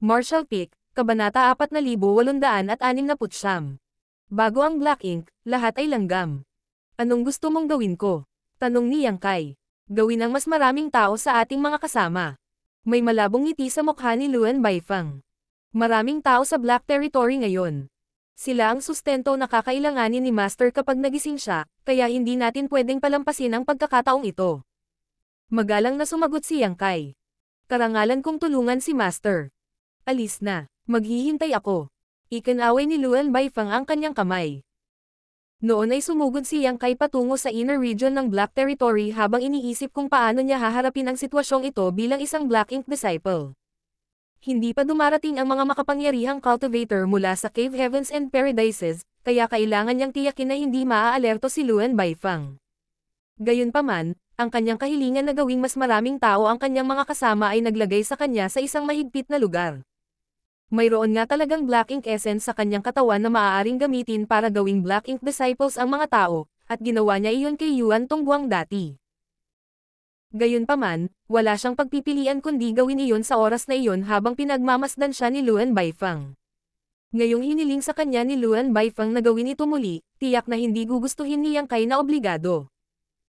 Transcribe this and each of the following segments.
Martial Peak, Kabanata 4869. Bago ang Black Ink, lahat ay langgam. Anong gusto mong gawin ko? Tanong ni Yang Kai. Gawin ang mas maraming tao sa ating mga kasama. May malabong ngiti sa mukha ni Luan Baifeng. Maraming tao sa Black Territory ngayon. Sila ang sustento na kakailanganin ni Master kapag nagising siya, kaya hindi natin pwedeng palampasin ang pagkakataong ito. Magalang na sumagot si Yang Kai. Karangalan kong tulungan si Master. Alis na. Maghihintay ako. Ikinaway ni Luan Baifeng ang kanyang kamay. Noon ay sumugod si Yang Kai patungo sa inner region ng Black Territory habang iniisip kung paano niya haharapin ang sitwasyong ito bilang isang Black Ink disciple. Hindi pa dumarating ang mga makapangyarihang cultivator mula sa Cave Heavens and Paradises, kaya kailangan niyang tiyakin na hindi maaalerto si Luan Baifeng. Gayunpaman, ang kanyang kahilingan na gawing mas maraming tao ang kanyang mga kasama ay naglagay sa kanya sa isang mahigpit na lugar. Mayroon nga talagang Black Ink essence sa kanyang katawan na maaaring gamitin para gawing Black Ink disciples ang mga tao, at ginawa niya iyon kay Yuan Tongguang dati. Gayunpaman, wala siyang pagpipilian kundi gawin iyon sa oras na iyon habang pinagmamasdan siya ni Luan Baifeng. Ngayong hiniling sa kanya ni Luan Baifeng na gawin ito muli, tiyak na hindi gugustuhin ni Yang Kai na obligado.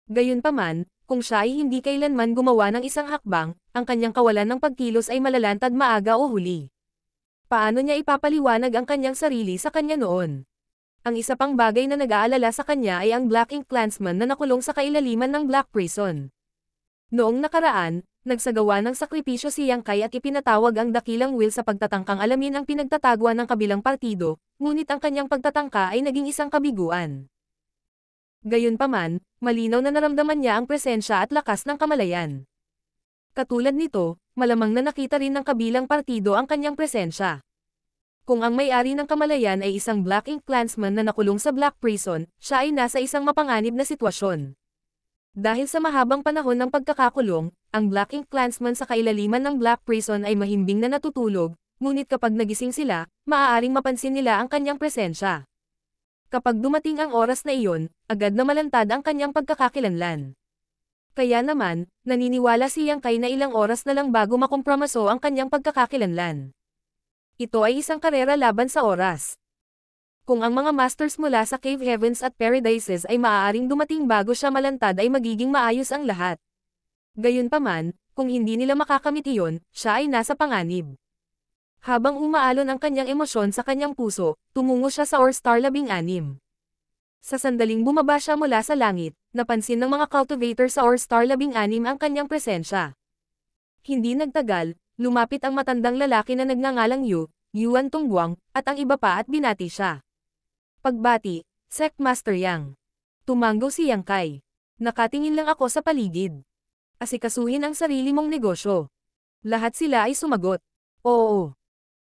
Gayunpaman, kung siya ay hindi kailanman gumawa ng isang hakbang, ang kanyang kawalan ng pagkilos ay malalantad maaga o huli. Paano niya ipapaliwanag ang kanyang sarili sa kanya noon? Ang isa pang bagay na nag-aalala sa kanya ay ang Black Ink Clansman na nakulong sa kailaliman ng Black Prison. Noong nakaraan, nagsagawa ng sakripisyo si Yang Kai at ipinatawag ang dakilang Will sa pagtatangkang alamin ang pinagtatagwa ng kabilang partido, ngunit ang kanyang pagtatangka ay naging isang kabiguan. Gayunpaman, malinaw na naramdaman niya ang presensya at lakas ng kamalayan. Katulad nito, malamang na nakita rin ng kabilang partido ang kanyang presensya. Kung ang may-ari ng kamalayan ay isang Black Ink Clansman na nakulong sa Black Prison, siya ay nasa isang mapanganib na sitwasyon. Dahil sa mahabang panahon ng pagkakakulong, ang Black Ink Clansman sa kailaliman ng Black Prison ay mahimbing na natutulog, ngunit kapag nagising sila, maaaring mapansin nila ang kanyang presensya. Kapag dumating ang oras na iyon, agad na malantad ang kanyang pagkakakilanlan. Kaya naman, naniniwala si Yang Kai na ilang oras na lang bago makompromiso ang kanyang pagkakakilanlan. Ito ay isang karera laban sa oras. Kung ang mga masters mula sa Cave Heavens at Paradises ay maaaring dumating bago siya malantad ay magiging maayos ang lahat. Gayunpaman, kung hindi nila makakamit iyon, siya ay nasa panganib. Habang umaalon ang kanyang emosyon sa kanyang puso, tumungo siya sa Orstar 16. Sa sandaling bumaba siya mula sa langit, napansin ng mga cultivator sa Orstar 16 ang kanyang presensya. Hindi nagtagal, lumapit ang matandang lalaki na nagngangalang Yuan Tongguang, at ang iba pa at binati siya. Pagbati, Sect Master Yang. Tumanggo si Yang Kai. Nakatingin lang ako sa paligid. Asikasuhin ang sarili mong negosyo. Lahat sila ay sumagot. Oo.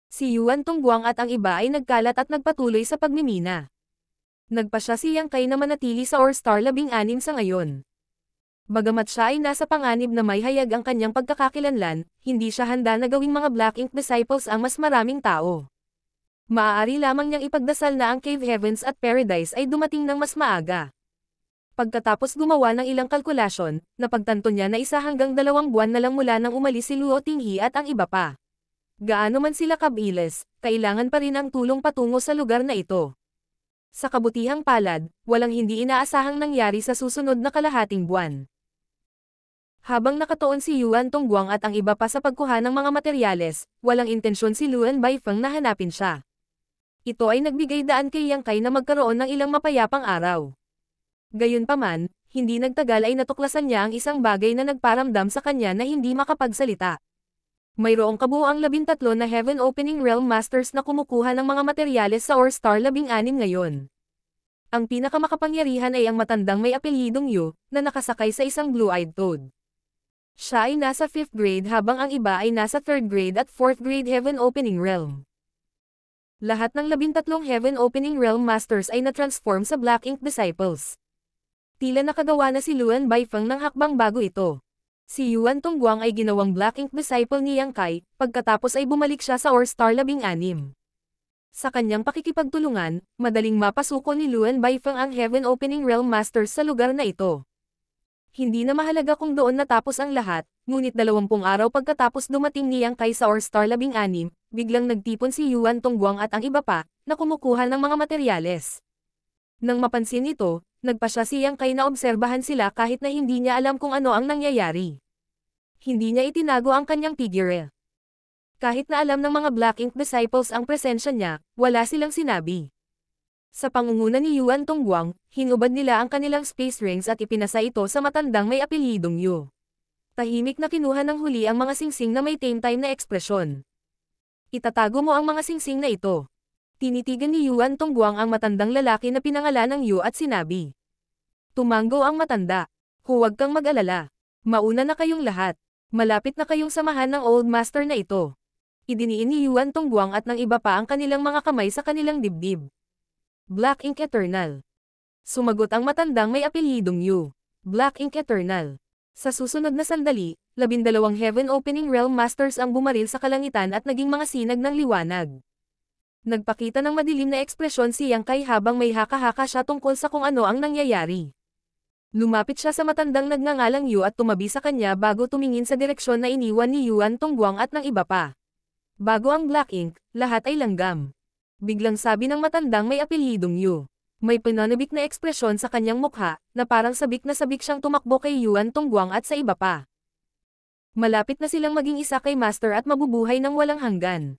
Si Yuan Tongguang at ang iba ay nagkalat at nagpatuloy sa pagmimina. Nagpasya si Yang Kai na manatili sa Orstar 16 sa ngayon. Bagamat siya ay nasa panganib na may hayag ang kanyang pagkakakilanlan, hindi siya handa na gawing mga Black Ink disciples ang mas maraming tao. Maaari lamang niyang ipagdasal na ang Cave Heavens at Paradise ay dumating ng mas maaga. Pagkatapos gumawa ng ilang kalkulasyon, napagtanto niya na 1 hanggang 2 buwan na lang mula nang umalis si Luo Tinghi at ang iba pa. Gaano man sila kabilis, kailangan pa rin ang tulong patungo sa lugar na ito. Sa kabutihang palad, walang hindi inaasahang nangyari sa susunod na kalahating buwan. Habang nakatuon si Yuan Tongguang at ang iba pa sa pagkuha ng mga materyales, walang intensyon si Luan Baifeng na hanapin siya. Ito ay nagbigay daan kay Yang Kai na magkaroon ng ilang mapayapang araw. Gayunpaman, hindi nagtagal ay natuklasan niya ang isang bagay na nagparamdam sa kanya na hindi makapagsalita. Mayroong kabuuang 13 na Heaven Opening Realm Masters na kumukuha ng mga materyales sa Orstar 16 ngayon. Ang pinakamakapangyarihan ay ang matandang may apelyidong Yu, na nakasakay sa isang blue-eyed toad. Siya ay nasa 5th grade habang ang iba ay nasa 3rd grade at 4th grade Heaven Opening Realm. Lahat ng 13 Heaven Opening Realm Masters ay na-transform sa Black Ink Disciples. Tila nakagawa na si Luan Baifeng ng hakbang bago ito. Si Yuan Tongguang ay ginawang Black Ink disciple ni Yang Kai, pagkatapos ay bumalik siya sa Orstar 16. Sa kanyang pakikipagtulungan, madaling mapasuko ni Luan Baifeng ang Heaven Opening Realm Masters sa lugar na ito. Hindi na mahalaga kung doon natapos ang lahat, ngunit 20 araw pagkatapos dumating ni Yang Kai sa Orstar 16, biglang nagtipon si Yuan Tongguang at ang iba pa, na kumukuha ng mga materyales. Nang mapansin ito, nagpa siya si Yang Kai na obserbahan sila kahit na hindi niya alam kung ano ang nangyayari. Hindi niya itinago ang kanyang figure. Kahit na alam ng mga Black Ink disciples ang presensya niya, wala silang sinabi. Sa pangunguna ni Yuan Tongguang, hinubad nila ang kanilang space rings at ipinasa ito sa matandang may apelyidong Yu. Tahimik na kinuha ng huli ang mga singsing na may tame time na ekspresyon. Itatago mo ang mga singsing na ito. Tinitigan ni Yuan Tongguang ang matandang lalaki na pinangalan ng Yu at sinabi. Tumango ang matanda. Huwag kang mag-alala. Mauna na kayong lahat. Malapit na kayong samahan ng Old Master na ito. Idiniin ni Yuan Tongguang at ng iba pa ang kanilang mga kamay sa kanilang dibdib. Black Ink Eternal. Sumagot ang matandang may apelyidong Yu. Black Ink Eternal. Sa susunod na sandali, 12 Heaven Opening Realm Masters ang bumaril sa kalangitan at naging mga sinag ng liwanag. Nagpakita ng madilim na ekspresyon si Yang Kai habang may haka-haka siya tungkol sa kung ano ang nangyayari. Lumapit siya sa matandang nagngangalang Yu at tumabi sa kanya bago tumingin sa direksyon na iniwan ni Yuan Tongguang at ng iba pa. Bago ang Black Ink, lahat ay langgam. Biglang sabi ng matandang may apelyidong Yu. May pananabik na ekspresyon sa kanyang mukha, na parang sabik na sabik siyang tumakbo kay Yuan Tongguang at sa iba pa. Malapit na silang maging isa kay Master at mabubuhay ng walang hanggan.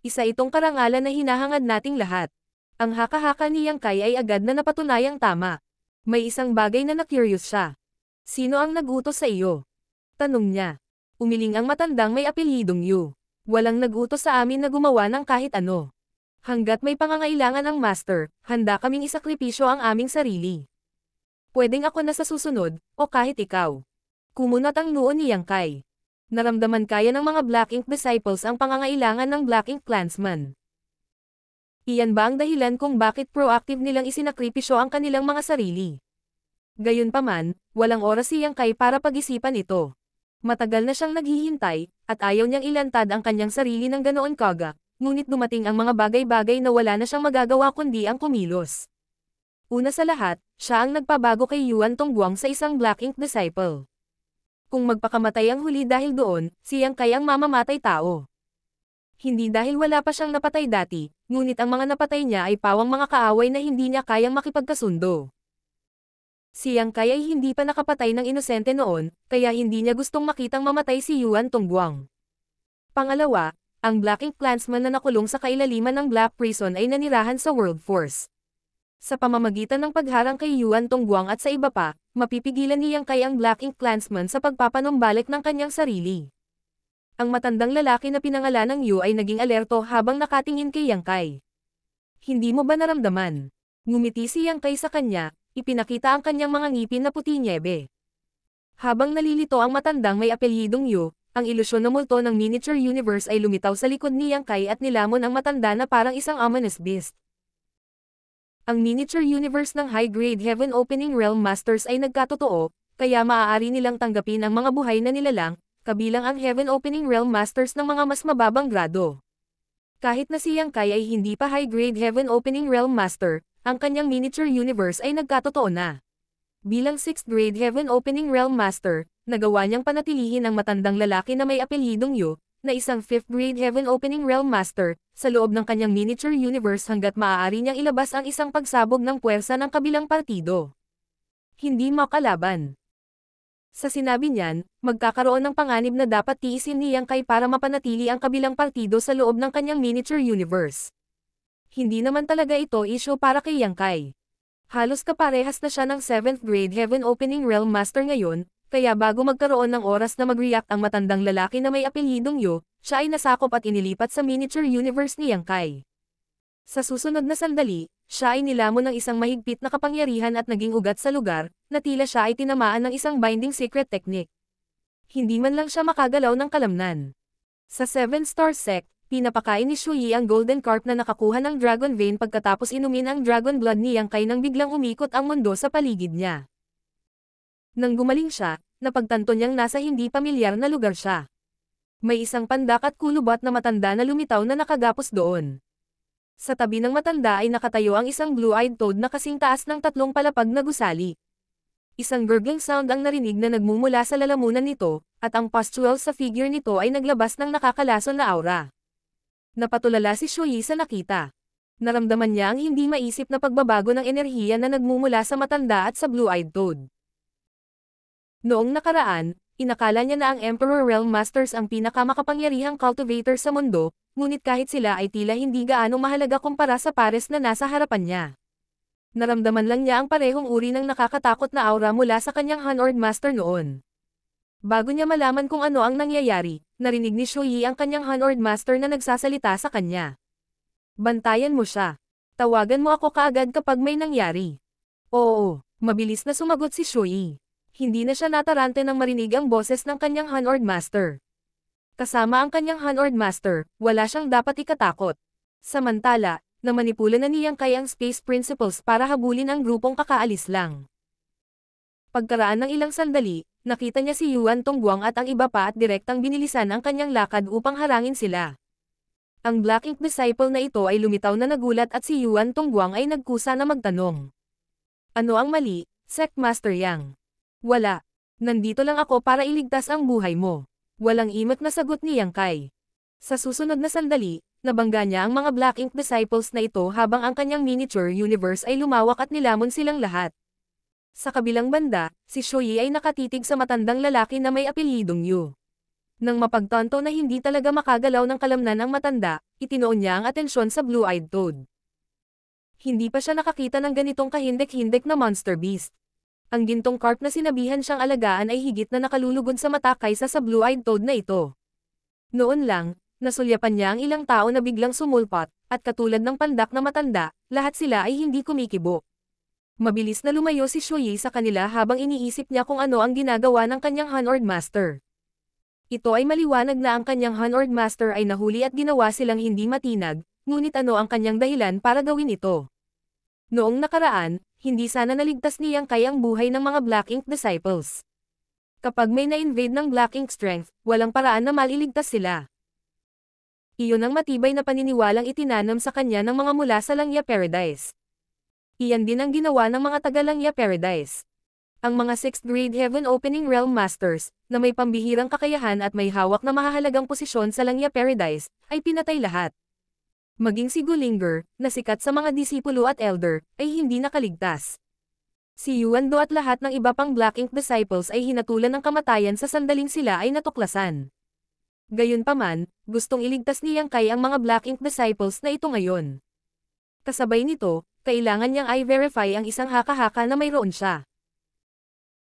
Isa itong karangalan na hinahangad nating lahat. Ang haka-haka ni Yang Kai ay agad na napatunayang tama. May isang bagay na na-curious siya. Sino ang nag-utos sa iyo? Tanong niya. Umiling ang matandang may apelyidong Yu. Walang nag-utos sa amin na gumawa ng kahit ano. Hanggat may pangangailangan ang Master, handa kaming isakripisyo ang aming sarili. Pwedeng ako na sa susunod, o kahit ikaw. Kumunat ang noo ni Yang Kai. Naramdaman kaya ng mga Black Ink disciples ang pangangailangan ng Black Ink clansman. Iyan ba ang dahilan kung bakit proactive nilang isinakripisyo ang kanilang mga sarili? Gayunpaman, walang oras si Yang Kai para pag-isipan ito. Matagal na siyang naghihintay, at ayaw niyang ilantad ang kanyang sarili ng ganoon kaga. Ngunit dumating ang mga bagay-bagay na wala na siyang magagawa kundi ang kumilos. Una sa lahat, siya ang nagpabago kay Yuan Tongguang sa isang Black Ink disciple. Kung magpakamatay ang huli dahil doon, si Yang Kai ang mamamatay tao. Hindi dahil wala pa siyang napatay dati, ngunit ang mga napatay niya ay pawang mga kaaway na hindi niya kayang makipagkasundo. Si Yang Kai ay hindi pa nakapatay ng inosente noon, kaya hindi niya gustong makitang mamatay si Yuan Tongguang. Pangalawa, ang Black Ink clansman na nakulong sa kailaliman ng Black Prison ay nanirahan sa World Force. Sa pamamagitan ng pagharang kay Yuan Tongguang at sa iba pa, mapipigilan ni Yang Kai ang Black Ink clansman sa pagpapanumbalik ng kanyang sarili. Ang matandang lalaki na pinangalan ng Yu ay naging alerto habang nakatingin kay Yang Kai. Hindi mo ba naramdaman? Ngumiti si Yang Kai sa kanya, ipinakita ang kanyang mga ngipin na puti niebe. Habang nalilito ang matandang may apelyidong Yu, ang ilusyon na multo ng miniature universe ay lumitaw sa likod ni Yang Kai at nilamon ang matanda na parang isang ominous beast. Ang miniature universe ng high-grade Heaven Opening Realm Masters ay nagkatotoo, kaya maaari nilang tanggapin ang mga buhay na nilalang, kabilang ang Heaven Opening Realm Masters ng mga mas mababang grado. Kahit na si Yang Kai ay hindi pa high-grade Heaven Opening Realm Master, ang kanyang miniature universe ay nagkatotoo na. Bilang 6th grade Heaven Opening Realm Master, nagawa niyang panatilihin ang matandang lalaki na may apelyidong Yu, na isang 5th grade Heaven Opening Realm Master, sa loob ng kanyang miniature universe hanggat maaari niyang ilabas ang isang pagsabog ng puwersa ng kabilang partido. Hindi makalaban. Sa sinabi niyan, magkakaroon ng panganib na dapat tiisin ni Yang Kai para mapanatili ang kabilang partido sa loob ng kanyang miniature universe. Hindi naman talaga ito issue para kay Yang Kai. Halos kaparehas na siya ng 7th grade Heaven Opening Realm Master ngayon, kaya bago magkaroon ng oras na mag-react ang matandang lalaki na may apelyidong Yu, siya ay nasakop at inilipat sa miniature universe ni Yang Kai. Sa susunod na sandali, siya ay nilamon ng isang mahigpit na kapangyarihan at naging ugat sa lugar, na tila siya ay tinamaan ng isang binding secret technique. Hindi man lang siya makagalaw ng kalamnan. Sa 7-star sect, pinapakain ni Shuyi ang golden carp na nakakuha ng dragon vein pagkatapos inumin ang dragon blood ni Yang Kai nang biglang umikot ang mundo sa paligid niya. Nang gumaling siya, napagtanto niyang nasa hindi pamilyar na lugar siya. May isang pandak at kulubot na matanda na lumitaw na nakagapos doon. Sa tabi ng matanda ay nakatayo ang isang blue-eyed toad na kasing taas ng 3 palapag na gusali. Isang gurgling sound ang narinig na nagmumula sa lalamunan nito, at ang pustules sa figure nito ay naglabas ng nakakalason na aura. Napatulala si Shuyi sa nakita. Naramdaman niya ang hindi maisip na pagbabago ng enerhiya na nagmumula sa matanda at sa blue-eyed toad. Noong nakaraan, inakala niya na ang Emperor Realm Masters ang pinakamakapangyarihang cultivator sa mundo, ngunit kahit sila ay tila hindi gaano mahalaga kumpara sa pares na nasa harapan niya. Naramdaman lang niya ang parehong uri ng nakakatakot na aura mula sa kanyang Hanord Master noon. Bago niya malaman kung ano ang nangyayari, narinig ni Shuyi ang kanyang Hanord Master na nagsasalita sa kanya. Bantayan mo siya. Tawagan mo ako kaagad kapag may nangyari. Oo, mabilis na sumagot si Shuyi. Hindi na siya natarante nang marinig ang boses ng kanyang Hanord Master. Kasama ang kanyang Hanord Master, wala siyang dapat ikatakot. Samantala, namanipula na niyang kay ang Space Principles para habulin ang grupong kakaalis lang. Pagkaraan ng ilang sandali, nakita niya si Yuan Tongguang at ang iba pa at direktang binilisan ang kanyang lakad upang harangin sila. Ang Black Ink Disciple na ito ay lumitaw na nagulat at si Yuan Tongguang ay nagkusa na magtanong. Ano ang mali, Sect Master Yang? Wala. Nandito lang ako para iligtas ang buhay mo. Walang imot na sagot ni Yang Kai. Sa susunod na sandali, nabangga niya ang mga Black Ink Disciples na ito habang ang kanyang miniature universe ay lumawak at nilamon silang lahat. Sa kabilang banda, si Shuyi ay nakatitig sa matandang lalaki na may apelyidong Yu. Nang mapagtanto na hindi talaga makagalaw ng kalamnan ang matanda, itinoon niya ang atensyon sa blue-eyed toad. Hindi pa siya nakakita ng ganitong kahindek-hindek na monster beast. Ang gintong carp na sinabihan siyang alagaan ay higit na nakalulugod sa mata kaysa sa blue-eyed toad na ito. Noon lang, nasulyapan niya ang ilang tao na biglang sumulpot, at katulad ng pandak na matanda, lahat sila ay hindi kumikibo. Mabilis na lumayo si Shuyi sa kanila habang iniisip niya kung ano ang ginagawa ng kanyang Hanord Master. Ito ay maliwanag na ang kanyang Hanord Master ay nahuli at ginawa silang hindi matinag, ngunit ano ang kanyang dahilan para gawin ito? Noong nakaraan, hindi sana naligtas ni Yang Kai ang buhay ng mga Black Ink Disciples. Kapag may na-invade ng Black Ink Strength, walang paraan na maliligtas sila. Iyon ang matibay na paniniwalang itinanam sa kanya ng mga mula sa Langya Paradise. Iyan din ang ginawa ng mga taga-Langya Paradise. Ang mga 6th grade Heaven Opening Realm Masters, na may pambihirang kakayahan at may hawak na mahahalagang posisyon sa Langya Paradise, ay pinatay lahat. Maging si Gulinger, na sikat sa mga disipulo at elder, ay hindi nakaligtas. Si Yuan Do at lahat ng iba pang Black Ink Disciples ay hinatulan ng kamatayan sa sandaling sila ay natuklasan. Gayunpaman, gustong iligtas ni Yang Kai ang mga Black Ink Disciples na ito ngayon. Kasabay nito, kailangan niyang i-verify ang isang haka-haka na mayroon siya.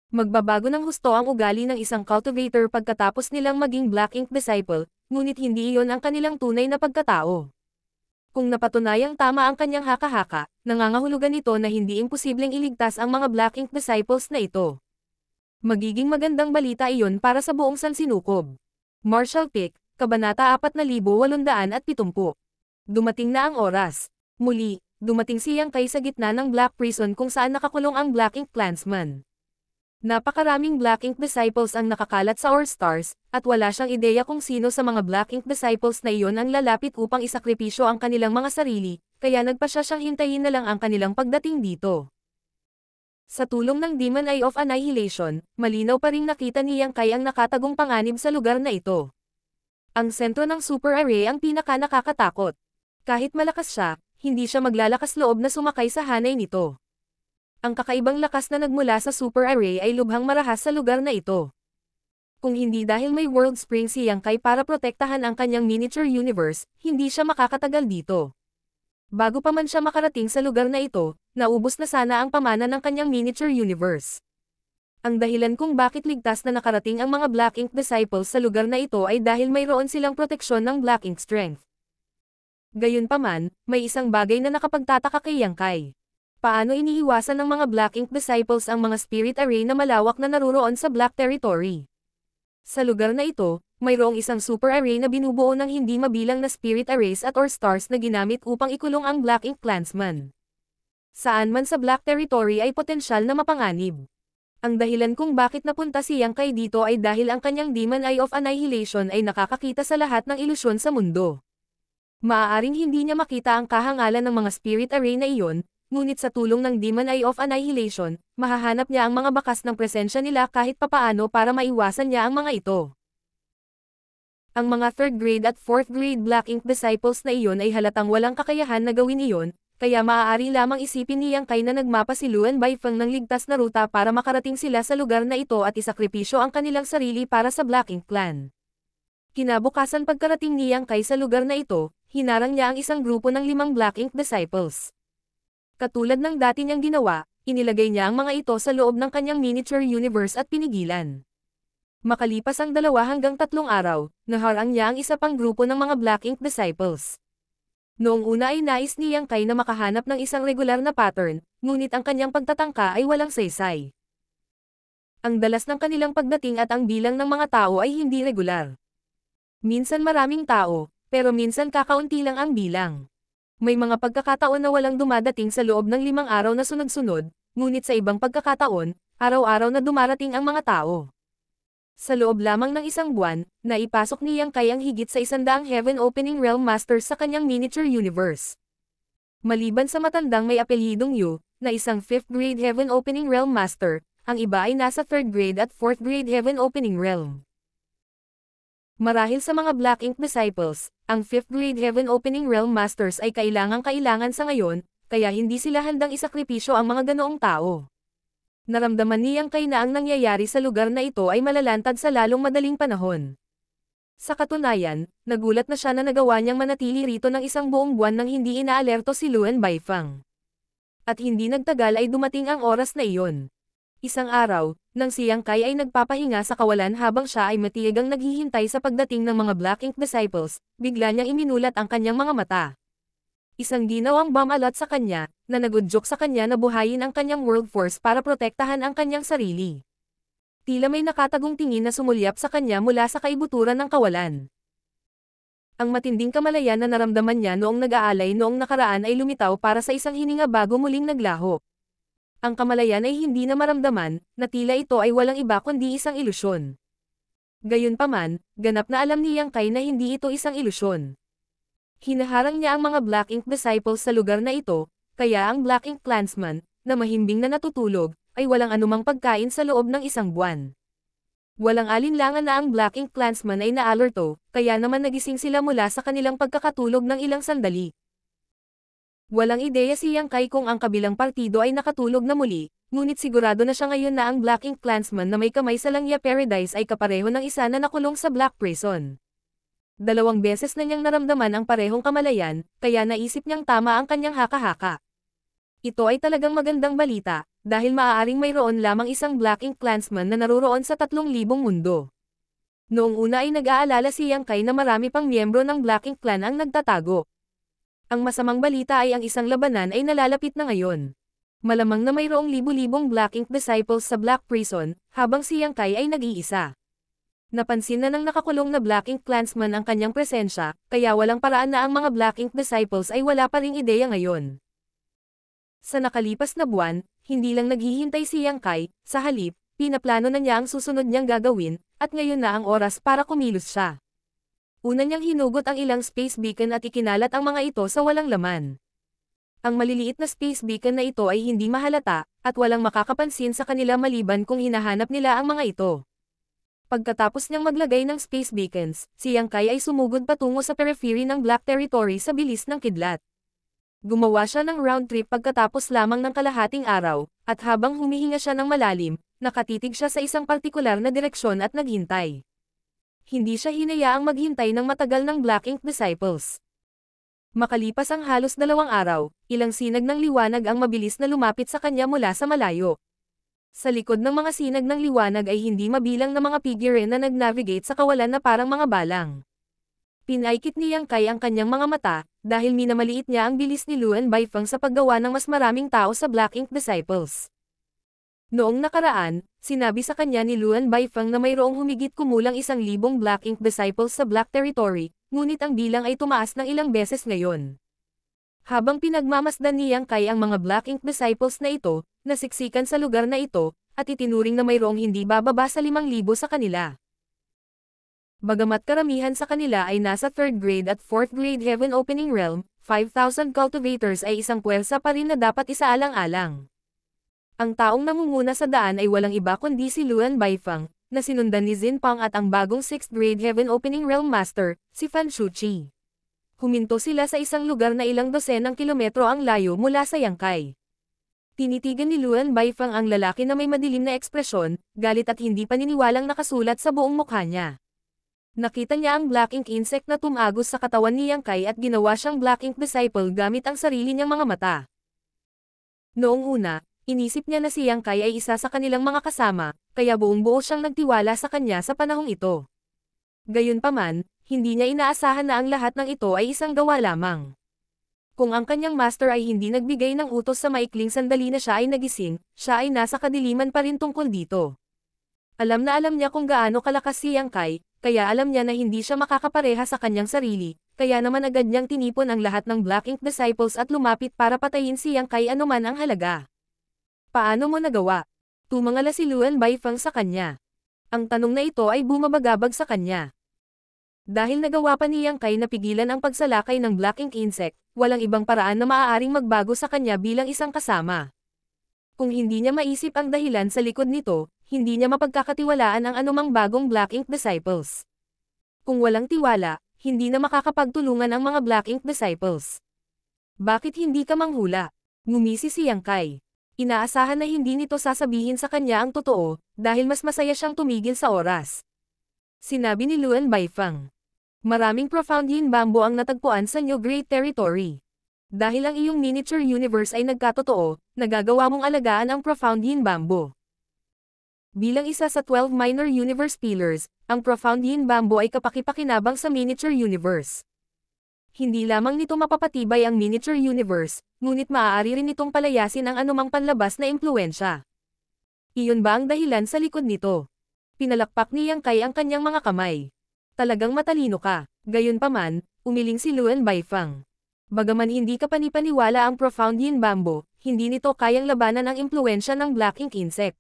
Magbabago ng husto ang ugali ng isang cultivator pagkatapos nilang maging Black Ink Disciple, ngunit hindi iyon ang kanilang tunay na pagkatao. Kung napatunayang tama ang kanyang haka-haka, nangangahulugan ito na hindi imposibleng iligtas ang mga Black Ink Disciples na ito. Magiging magandang balita iyon para sa buong sansinukob. Marshall Pick, Kabanata 4870. Dumating na ang oras. Muli, dumating si Yang Kai sa gitna ng Black Prison kung saan nakakulong ang Black Ink Clansman. Napakaraming Black Ink Disciples ang nakakalat sa All-Stars, at wala siyang ideya kung sino sa mga Black Ink Disciples na iyon ang lalapit upang isakripisyo ang kanilang mga sarili, kaya nagpasya siyang hintayin na lang ang kanilang pagdating dito. Sa tulong ng Demon Eye of Annihilation, malinaw pa ring nakita ni Yang Kai ang nakatagong panganib sa lugar na ito. Ang sentro ng Super Array ang pinaka-nakakatakot. Kahit malakas siya, hindi siya maglalakas loob na sumakay sa hanay nito. Ang kakaibang lakas na nagmula sa Super Array ay lubhang marahas sa lugar na ito. Kung hindi dahil may World Spring si Yang Kai para protektahan ang kanyang miniature universe, hindi siya makakatagal dito. Bago pa man siya makarating sa lugar na ito, naubos na sana ang pamana ng kanyang miniature universe. Ang dahilan kung bakit ligtas na nakarating ang mga Black Ink Disciples sa lugar na ito ay dahil mayroon silang proteksyon ng Black Ink Strength. Gayunpaman, may isang bagay na nakapagtataka kay Yang Kai. Paano iniiwasan ng mga Black Ink Disciples ang mga Spirit Array na malawak na naruroon sa Black Territory? Sa lugar na ito, mayroong isang Super Array na binubuo ng hindi mabilang na Spirit Arrays at or Stars na ginamit upang ikulong ang Black Ink Clansman. Saan man sa Black Territory ay potensyal na mapanganib. Ang dahilan kung bakit napunta si Yang Kai dito ay dahil ang kanyang Demon Eye of Annihilation ay nakakakita sa lahat ng ilusyon sa mundo. Maaaring hindi niya makita ang kahangalan ng mga Spirit Array na iyon, ngunit sa tulong ng Demon Eye of Annihilation, mahahanap niya ang mga bakas ng presensya nila kahit papaano para maiwasan niya ang mga ito. Ang mga 3rd grade at 4th grade Black Ink disciples na iyon ay halatang walang kakayahan na gawin iyon, kaya maaari lamang isipin ni Yang Kai na nagmapa si Luan Baifeng ng ligtas na ruta para makarating sila sa lugar na ito at isakripisyo ang kanilang sarili para sa Black Ink clan. Kinabukasan pagkarating ni Yang Kai sa lugar na ito, hinarang niya ang isang grupo ng 5 Black Ink disciples. Katulad ng dati niyang ginawa, inilagay niya ang mga ito sa loob ng kanyang miniature universe at pinigilan. Makalipas ang 2 hanggang 3 araw, naharang niya ang isa pang grupo ng mga Black Ink disciples. Noong una ay nais ni Yang Kai na makahanap ng isang regular na pattern, ngunit ang kanyang pagtatangka ay walang saysay. Ang dalas ng kanilang pagdating at ang bilang ng mga tao ay hindi regular. Minsan maraming tao, pero minsan kakaunti lang ang bilang. May mga pagkakataon na walang dumadating sa loob ng 5 araw na sunod-sunod, ngunit sa ibang pagkakataon, araw-araw na dumarating ang mga tao. Sa loob lamang ng isang buwan, naipasok ni Yang Kai ang higit sa 100 Heaven Opening Realm Masters sa kanyang miniature universe. Maliban sa matandang may apelyidong Yu, na isang 5th grade Heaven Opening Realm Master, ang iba ay nasa 3rd grade at 4th grade Heaven Opening Realm. Marahil sa mga Black Ink disciples, ang 5th grade Heaven Opening Realm Masters ay kailangan sa ngayon, kaya hindi sila handang isakripisyo ang mga ganoong tao. Naramdaman ni Yang Kai na ang nangyayari sa lugar na ito ay malalantad sa lalong madaling panahon. Sa katunayan, nagulat na siya na nagawa niyang manatili rito ng isang buong buwan nang hindi inaalerto si Luan Baifeng. At hindi nagtagal ay dumating ang oras na iyon. Isang araw, nang si Yang Kai ay nagpapahinga sa kawalan habang siya ay matiyagang naghihintay sa pagdating ng mga Black Ink disciples, bigla niyang iminulat ang kanyang mga mata. Isang ginawang bomb alot sa kanya, na nagudyok sa kanya na buhayin ang kanyang world force para protektahan ang kanyang sarili. Tila may nakatagong tingin na sumulyap sa kanya mula sa kaibuturan ng kawalan. Ang matinding kamalayan na naramdaman niya noong nag-aalay noong nakaraan ay lumitaw para sa isang hininga bago muling naglaho. Ang kamalayan ay hindi na maramdaman, na tila ito ay walang iba kundi isang ilusyon. Gayunpaman, ganap na alam ni Yang Kai na hindi ito isang ilusyon. Hinaharang niya ang mga Black Ink disciples sa lugar na ito, kaya ang Black Ink clansman, na mahimbing na natutulog, ay walang anumang pagkain sa loob ng isang buwan. Walang alinlangan na ang Black Ink clansman ay naalerto, kaya naman nagising sila mula sa kanilang pagkakatulog ng ilang sandali. Walang ideya si Yang Kai kung ang kabilang partido ay nakatulog na muli, ngunit sigurado na siya ngayon na ang Black Ink clansman na may kamay sa Langya Paradise ay kapareho ng isa na nakulong sa Black Prison. 2 beses na niyang naramdaman ang parehong kamalayan, kaya naisip niyang tama ang kanyang haka-haka. Ito ay talagang magandang balita, dahil maaaring mayroon lamang isang Black Ink clansman na naruroon sa 3,000 mundo. Noong una ay nag-aalala si Yang Kai na marami pang miyembro ng Black Ink clan ang nagtatago. Ang masamang balita ay ang isang labanan ay nalalapit na ngayon. Malamang na mayroong libu-libong Black Ink disciples sa Black Prison, habang si Yang Kai ay nag-iisa. Napansin na ng nakakulong na Black Ink clansman ang kanyang presensya, kaya walang paraan na ang mga Black Ink disciples ay wala pa ring ideya ngayon. Sa nakalipas na buwan, hindi lang naghihintay si Yang Kai, sa halip, pinaplano na niya ang susunod niyang gagawin, at ngayon na ang oras para kumilos siya. Una niyang hinugot ang ilang space beacon at ikinalat ang mga ito sa walang laman. Ang maliliit na space beacon na ito ay hindi mahalata, at walang makakapansin sa kanila maliban kung hinahanap nila ang mga ito. Pagkatapos niyang maglagay ng space beacons, si Yang Kai ay sumugod patungo sa periphery ng Black Territory sa bilis ng kidlat. Gumawa siya ng round trip pagkatapos lamang ng kalahating araw, at habang humihinga siya ng malalim, nakatitig siya sa isang partikular na direksyon at naghintay. Hindi siya hinayaang maghintay ng matagal ng Black Ink disciples. Makalipas ang halos 2 araw, ilang sinag ng liwanag ang mabilis na lumapit sa kanya mula sa malayo. Sa likod ng mga sinag ng liwanag ay hindi mabilang na mga figurine na nag-navigate sa kawalan na parang mga balang. Pinaikit ni Yang Kai ang kanyang mga mata, dahil minamaliit niya ang bilis ni Luan Baifeng sa paggawa ng mas maraming tao sa Black Ink disciples. Noong nakaraan, sinabi sa kanya ni Luan Baifeng na mayroong humigit kumulang 1,000 Black Ink disciples sa Black Territory, ngunit ang bilang ay tumaas ng ilang beses ngayon. Habang pinagmamasdan ni Yang Kai ang mga Black Ink disciples na ito, nasiksikan sa lugar na ito, at itinuring na mayroong hindi bababa sa 5,000 sa kanila. Bagamat karamihan sa kanila ay nasa 3rd grade at 4th grade Heaven Opening Realm, 5,000 cultivators ay isang puwersa pa rin na dapat isaalang-alang. Ang taong namumuna sa daan ay walang iba kundi si Luan Baifeng, na sinundan ni Zinpang at ang bagong 6th grade Heaven Opening Realm Master, si Fan Shuqi. Huminto sila sa isang lugar na ilang dosenang kilometro ang layo mula sa Yangkay. Tinitigan ni Luan Baifang ang lalaki na may madilim na ekspresyon, galit at hindi paniniwalang nakasulat sa buong mukha niya. Nakita niya ang black ink insect na tumagos sa katawan ni Yangkay at ginawa siyang black ink disciple gamit ang sarili niyang mga mata. Noong una, inisip niya na si Yangkay ay isa sa kanilang mga kasama, kaya buong-buo siyang nagtiwala sa kanya sa panahong ito. Gayunpaman, hindi niya inaasahan na ang lahat ng ito ay isang gawa lamang. Kung ang kanyang master ay hindi nagbigay ng utos sa maikling sandali na siya ay nagising, siya ay nasa kadiliman pa rin tungkol dito. Alam na alam niya kung gaano kalakas si Yangkay, kaya alam niya na hindi siya makakapareha sa kanyang sarili, kaya naman agad niyang tinipon ang lahat ng Black Ink Disciples at lumapit para patayin si Yangkay anuman ang halaga. Paano mo nagawa? Tumangala si Luan Baifang sa kanya. Ang tanong na ito ay bumabagabag sa kanya. Dahil nagawa pa ni Yangkay na pigilan ang pagsalakay ng Black Ink Insect, walang ibang paraan na maaaring magbago sa kanya bilang isang kasama. Kung hindi niya maisip ang dahilan sa likod nito, hindi niya mapagkakatiwalaan ang anumang bagong Black Ink Disciples. Kung walang tiwala, hindi na makakapagtulungan ang mga Black Ink Disciples. Bakit hindi ka manghula? Ngumisi si Yangkay. Inaasahan na hindi nito sasabihin sa kanya ang totoo, dahil mas masaya siyang tumigil sa oras. Sinabi ni Luan Baifang. Maraming profound yin bamboo ang natagpuan sa New Great Territory. Dahil ang iyong miniature universe ay nagkatotoo, nagagawa mong alagaan ang profound yin bamboo. Bilang isa sa 12 minor universe pillars, ang profound yin bamboo ay kapakipakinabang sa miniature universe. Hindi lamang nito mapapatibay ang miniature universe, ngunit maaari rin itong palayasin ang anumang panlabas na impluensya. Iyon ba ang dahilan sa likod nito? Pinalakpak ni Yangkay ang kanyang mga kamay. Talagang matalino ka. Gayunpaman, umiling si Luan Baifang. Bagaman hindi ka panipaniwala ang profound yin bamboo, hindi nito kayang labanan ang impluensya ng Black Ink Insect.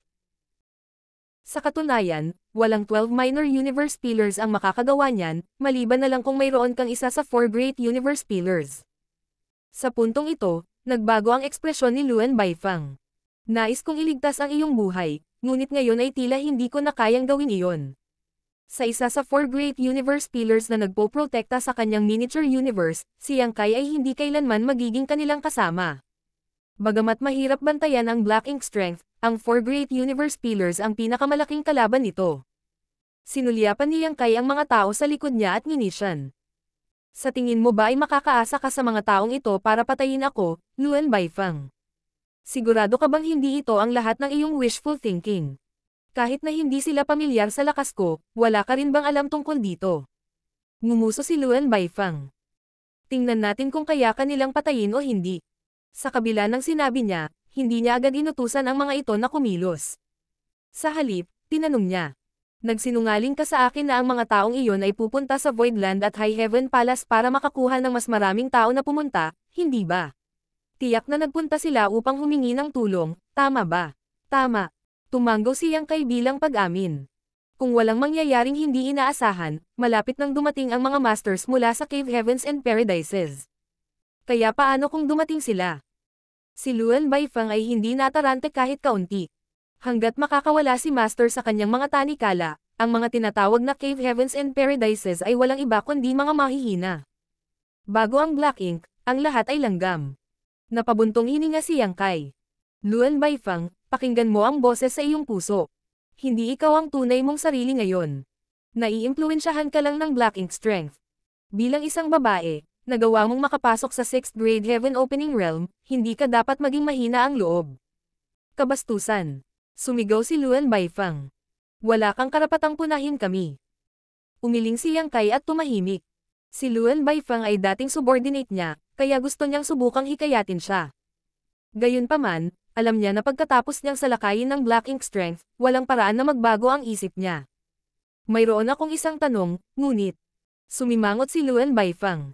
Sa katunayan, walang 12 minor universe pillars ang makakagawa niyan, maliban na lang kung mayroon kang isa sa 4 great universe pillars. Sa puntong ito, nagbago ang ekspresyon ni Luan Baifang. Nais kong iligtas ang iyong buhay, ngunit ngayon ay tila hindi ko na kayang gawin iyon. Sa isa sa 4 great universe pillars na nagpoprotekta sa kanyang miniature universe, si Yangkay ay hindi kailanman magiging kanilang kasama. Bagamat mahirap bantayan ang Black Ink Strength, ang 4 great universe pillars ang pinakamalaking kalaban nito. Sinulyapan ni Yangkay ang mga tao sa likod niya at nginisyan. Sa tingin mo ba ay makakaasa ka sa mga taong ito para patayin ako, Luan Baifang? Sigurado ka bang hindi ito ang lahat ng iyong wishful thinking? Kahit na hindi sila pamilyar sa lakas ko, wala ka rin bang alam tungkol dito? Ngumuso si Luan Baifang. Tingnan natin kung kaya kanilang patayin o hindi. Sa kabila ng sinabi niya, hindi niya agad inutusan ang mga ito na kumilos. Sa halip, tinanong niya. Nagsinungaling ka sa akin na ang mga taong iyon ay pupunta sa Voidland at High Heaven Palace para makakuha ng mas maraming tao na pumunta, hindi ba? Tiyak na nagpunta sila upang humingi ng tulong, tama ba? Tama. Tumanggo si Yangkay bilang pag-amin. Kung walang mangyayaring hindi inaasahan, malapit nang dumating ang mga masters mula sa Cave Heavens and Paradises. Kaya paano kung dumating sila? Si Luan Baifang ay hindi natarante kahit kaunti. Hanggat makakawala si master sa kanyang mga tanikala, ang mga tinatawag na Cave Heavens and Paradises ay walang iba kundi mga mahihina. Bago ang Black Ink, ang lahat ay langgam. Napabuntong hininga si Yangkay. Luan Baifang, pakinggan mo ang boses sa iyong puso. Hindi ikaw ang tunay mong sarili ngayon. Naiimpluwensyahan ka lang ng Black Ink Strength. Bilang isang babae, nagawa mong makapasok sa 6th grade Heaven Opening Realm, hindi ka dapat maging mahina ang loob. Kabastusan. Sumigaw si Luan Baifang. Wala kang karapatang punahin kami. Umiling si Yangkay at tumahimik. Si Luan Baifang ay dating subordinate niya, kaya gusto niyang subukang hikayatin siya. Gayunpaman, alam niya na pagkatapos niyang salakayin ng Black Ink Strength, walang paraan na magbago ang isip niya. Mayroon akong isang tanong, ngunit. Sumimangot si Luan Baifang.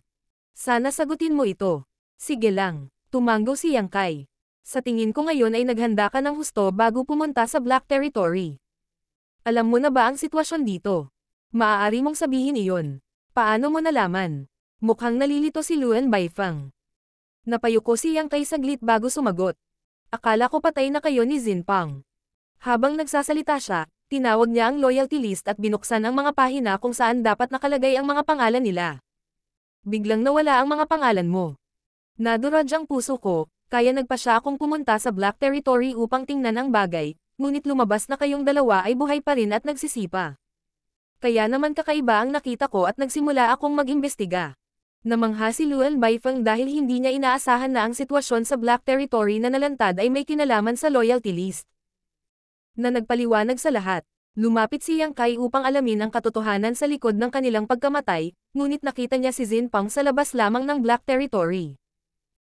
Sana sagutin mo ito. Sige lang. Tumanggo si Yangkay. Sa tingin ko ngayon ay naghanda ka ng husto bago pumunta sa Black Territory. Alam mo na ba ang sitwasyon dito? Maaari mong sabihin iyon. Paano mo nalaman? Mukhang nalilito si Luan Baifang. Napayuko si Yangkay saglit bago sumagot. Akala ko patay na kayo ni Zinpang. Habang nagsasalita siya, Tinawag niya ang loyalty list at binuksan ang mga pahina kung saan dapat nakalagay ang mga pangalan nila. Biglang nawala ang mga pangalan mo. Naduraj ang puso ko, kaya nagpa siya akong pumunta sa Black Territory upang tingnan ang bagay, ngunit lumabas na kayong dalawa ay buhay pa rin at nagsisipa. Kaya naman kakaiba ang nakita ko at nagsimula akong mag-imbestiga. Namangha si Luan Baifeng dahil hindi niya inaasahan na ang sitwasyon sa Black Territory na nalantad ay may kinalaman sa loyalty list. Na nagpaliwanag sa lahat. Lumapit si Yang Kai upang alamin ang katotohanan sa likod ng kanilang pagkamatay, ngunit nakita niya si Xin Pang sa labas lamang ng Black Territory.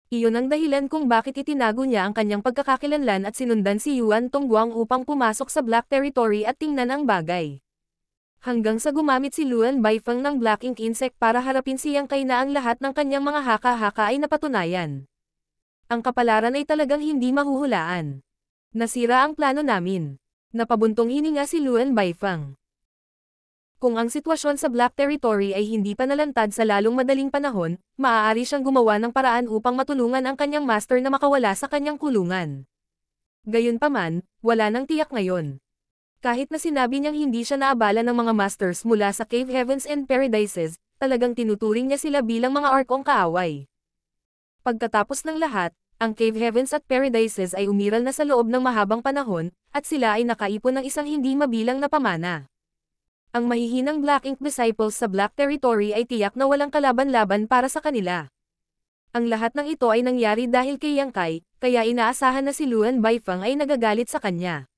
Iyon ang dahilan kung bakit itinago niya ang kanyang pagkakakilanlan at sinundan si Yuan Tongguang upang pumasok sa Black Territory at tingnan ang bagay. Hanggang sa gumamit si Luan Baifeng ng Black Ink Insect para harapin si Yang Kai na ang lahat ng kanyang mga haka-haka ay napatunayan. Ang kapalaran ay talagang hindi mahuhulaan. Nasira ang plano namin. Napabuntong hininga si Luan Baifeng. Kung ang sitwasyon sa Black Territory ay hindi pa nalantad sa lalong madaling panahon, maaari siyang gumawa ng paraan upang matulungan ang kanyang master na makawala sa kanyang kulungan. Gayunpaman, wala nang tiyak ngayon. Kahit na sinabi niyang hindi siya naabala ng mga masters mula sa Cave Heavens and Paradises, talagang tinuturing niya sila bilang mga arkong kaaway. Pagkatapos ng lahat, ang Cave Heavens at Paradises ay umiral na sa loob ng mahabang panahon, at sila ay nakaipon ng isang hindi mabilang na pamana. Ang mahihinang Black Ink disciples sa Black Territory ay tiyak na walang kalaban-laban para sa kanila. Ang lahat ng ito ay nangyari dahil kay Yang Kai, kaya inaasahan na si Luan Baifeng ay nagagalit sa kanya.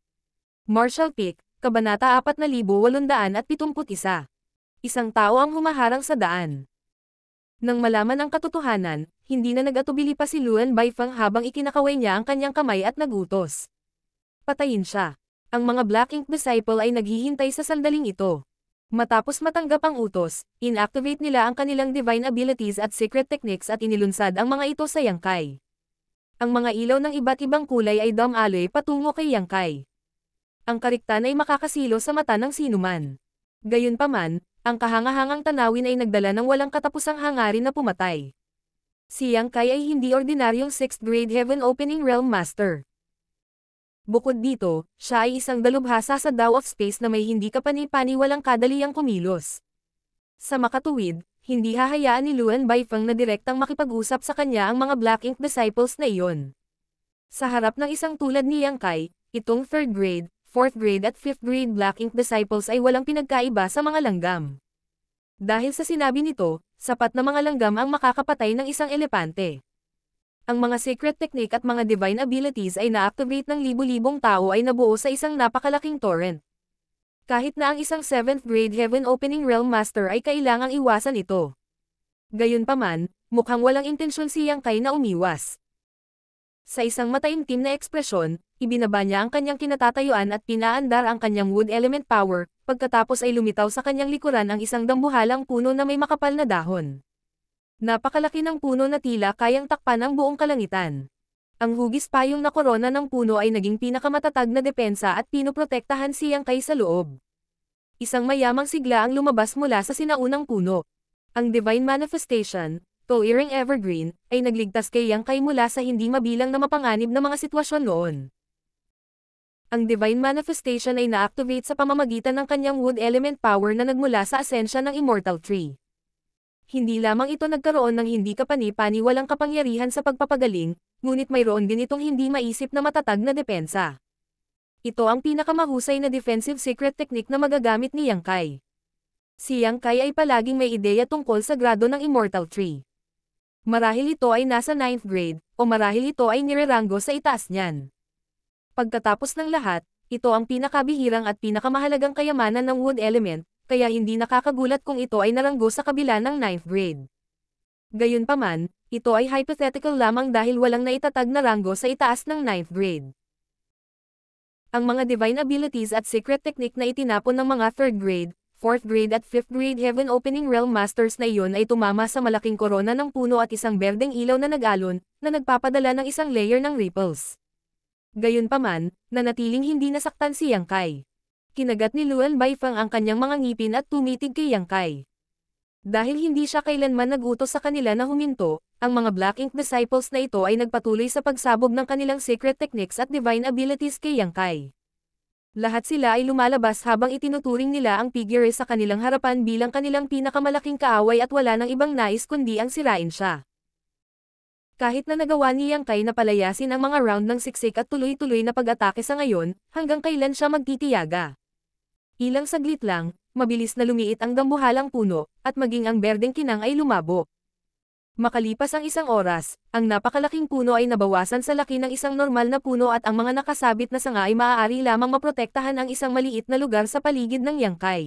Marshall Peak, Kabanata 4871. Isang tao ang humaharang sa daan. Nang malaman ang katotohanan, hindi na nag-atubili pa si Luan Baifeng habang ikinakaway niya ang kanyang kamay at nagutos. Patayin siya. Ang mga Black Ink disciple ay naghihintay sa sandaling ito. Matapos matanggap ang utos, inactivate nila ang kanilang divine abilities at secret techniques at inilunsad ang mga ito sa Yang Kai. Ang mga ilaw ng iba't ibang kulay ay dumaloy patungo kay Yang Kai. Ang kariktan ay makakasilo sa mata ng sinuman. Gayunpaman, ang kahangahangang tanawin ay nagdala ng walang katapusang hangarin na pumatay. Si Yang Kai ay hindi ordinaryong 6th grade Heaven Opening Realm Master. Bukod dito, siya ay isang dalubhasa sa Dao of Space na may hindi kapani-paniwalang kadaliang kumilos. Sa makatuwid, hindi hahayaan ni Luan Baifeng na direktang makipag-usap sa kanya ang mga Black Ink disciples na iyon. Sa harap ng isang tulad ni Yang Kai, itong 3rd grade, 4th grade at 5th grade Black Ink disciples ay walang pinagkaiba sa mga langgam. Dahil sa sinabi nito, sapat na mga langgam ang makakapatay ng isang elepante. Ang mga secret technique at mga divine abilities ay na-activate ng libu-libong tao ay nabuo sa isang napakalaking torrent. Kahit na ang isang 7th grade Heaven Opening Realm Master ay kailangang iwasan ito. Gayunpaman, mukhang walang intensyon si Yang Kai na umiwas. Sa isang mataimtim na ekspresyon, ibinaba niya ang kanyang kinatatayuan at pinaandar ang kanyang wood element power, pagkatapos ay lumitaw sa kanyang likuran ang isang dambuhalang puno na may makapal na dahon. Napakalaki ng puno na tila kayang takpan ang buong kalangitan. Ang hugis payong na korona ng puno ay naging pinakamatatag na depensa at pinoprotektahan si Yang Kai sa loob. Isang mayamang sigla ang lumabas mula sa sinaunang puno. Ang Divine Manifestation, Towering Evergreen, ay nagligtas kay Yang Kai mula sa hindi mabilang na mapanganib na mga sitwasyon noon. Ang Divine Manifestation ay na-activate sa pamamagitan ng kanyang wood element power na nagmula sa asensya ng Immortal Tree. Hindi lamang ito nagkaroon ng hindi kapani-paniwalang kapangyarihan sa pagpapagaling, ngunit mayroon din itong hindi maisip na matatag na depensa. Ito ang pinakamahusay na defensive secret technique na magagamit ni Yang Kai. Si Yang Kai ay palaging may ideya tungkol sa grado ng Immortal Tree. Marahil ito ay nasa 9th grade, o marahil ito ay nireranggo sa itaas niyan. Pagkatapos ng lahat, ito ang pinakabihirang at pinakamahalagang kayamanan ng wood element, kaya hindi nakakagulat kung ito ay naranggo sa kabila ng 9th grade. Gayunpaman, ito ay hypothetical lamang dahil walang naitatag na ranggo sa itaas ng 9th grade. Ang mga divine abilities at secret technique na itinapon ng mga 3rd grade, 4th grade at 5th grade Heaven Opening Realm Masters na iyon ay tumama sa malaking korona ng puno at isang berdeng ilaw na nag-alon, na nagpapadala ng isang layer ng ripples. Gayunpaman, nanatiling hindi nasaktan si Yang Kai. Kinagat ni Luan Baifeng ang kanyang mga ngipin at tumitig kay Yang Kai. Dahil hindi siya kailanman nag-utos sa kanila na huminto, ang mga Black Ink disciples na ito ay nagpatuloy sa pagsabog ng kanilang secret techniques at divine abilities kay Yang Kai. Lahat sila ay lumalabas habang itinuturing nila ang figure sa kanilang harapan bilang kanilang pinakamalaking kaaway at wala nang ibang nais kundi ang sirain siya. Kahit na nagawa ni Yang Kai na palayasin ang mga round ng siksik at tuloy-tuloy na pag-atake sa ngayon, hanggang kailan siya magtitiyaga. Ilang saglit lang, mabilis na lumiit ang dambuhalang puno, at maging ang berdeng kinang ay lumabo. Makalipas ang isang oras, ang napakalaking puno ay nabawasan sa laki ng isang normal na puno at ang mga nakasabit na sanga ay maaari lamang maprotektahan ang isang maliit na lugar sa paligid ng Yang Kai.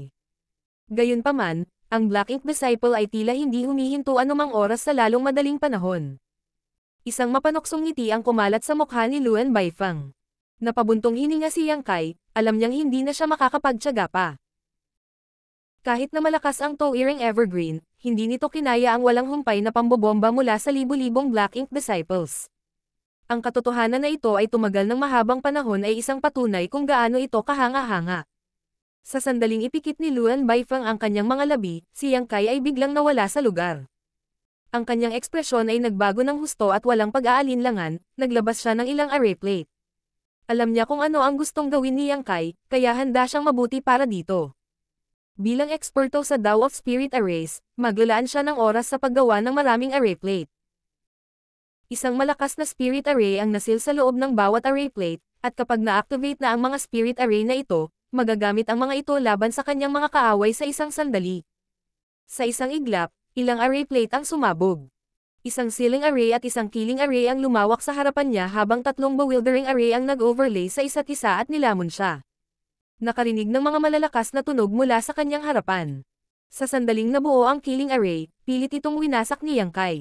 Gayunpaman, ang Black Ink Disciple ay tila hindi humihinto anumang oras sa lalong madaling panahon. Isang mapanoksong ngiti ang kumalat sa mukha ni Luan Baifeng. Napabuntong hininga si Yang Kai, alam niyang hindi na siya makakapagtiyaga pa. Kahit na malakas ang Toe-Earring Evergreen, hindi nito kinaya ang walang humpay na pambobomba mula sa libu-libong Black Ink Disciples. Ang katotohanan na ito ay tumagal ng mahabang panahon ay isang patunay kung gaano ito kahanga-hanga. Sa sandaling ipikit ni Luan Baifeng ang kanyang mga labi, si Yang Kai ay biglang nawala sa lugar. Ang kanyang ekspresyon ay nagbago ng husto at walang pag-aalinlangan, naglabas siya ng ilang array plate. Alam niya kung ano ang gustong gawin ni Yang Kai, kaya handa siyang mabuti para dito. Bilang eksperto sa Tao of Spirit Arrays, maglalaan siya ng oras sa paggawa ng maraming array plate. Isang malakas na spirit array ang nasil sa loob ng bawat array plate, at kapag na-activate na ang mga spirit array na ito, magagamit ang mga ito laban sa kanyang mga kaaway sa isang sandali. Sa isang iglap, ilang array plate ang sumabog. Isang sealing array at isang killing array ang lumawak sa harapan niya habang tatlong bewildering array ang nag-overlay sa isa't isa at nilamon siya. Nakarinig ng mga malalakas na tunog mula sa kanyang harapan. Sa sandaling nabuo ang killing array, pilit itong winasak ni Yang Kai.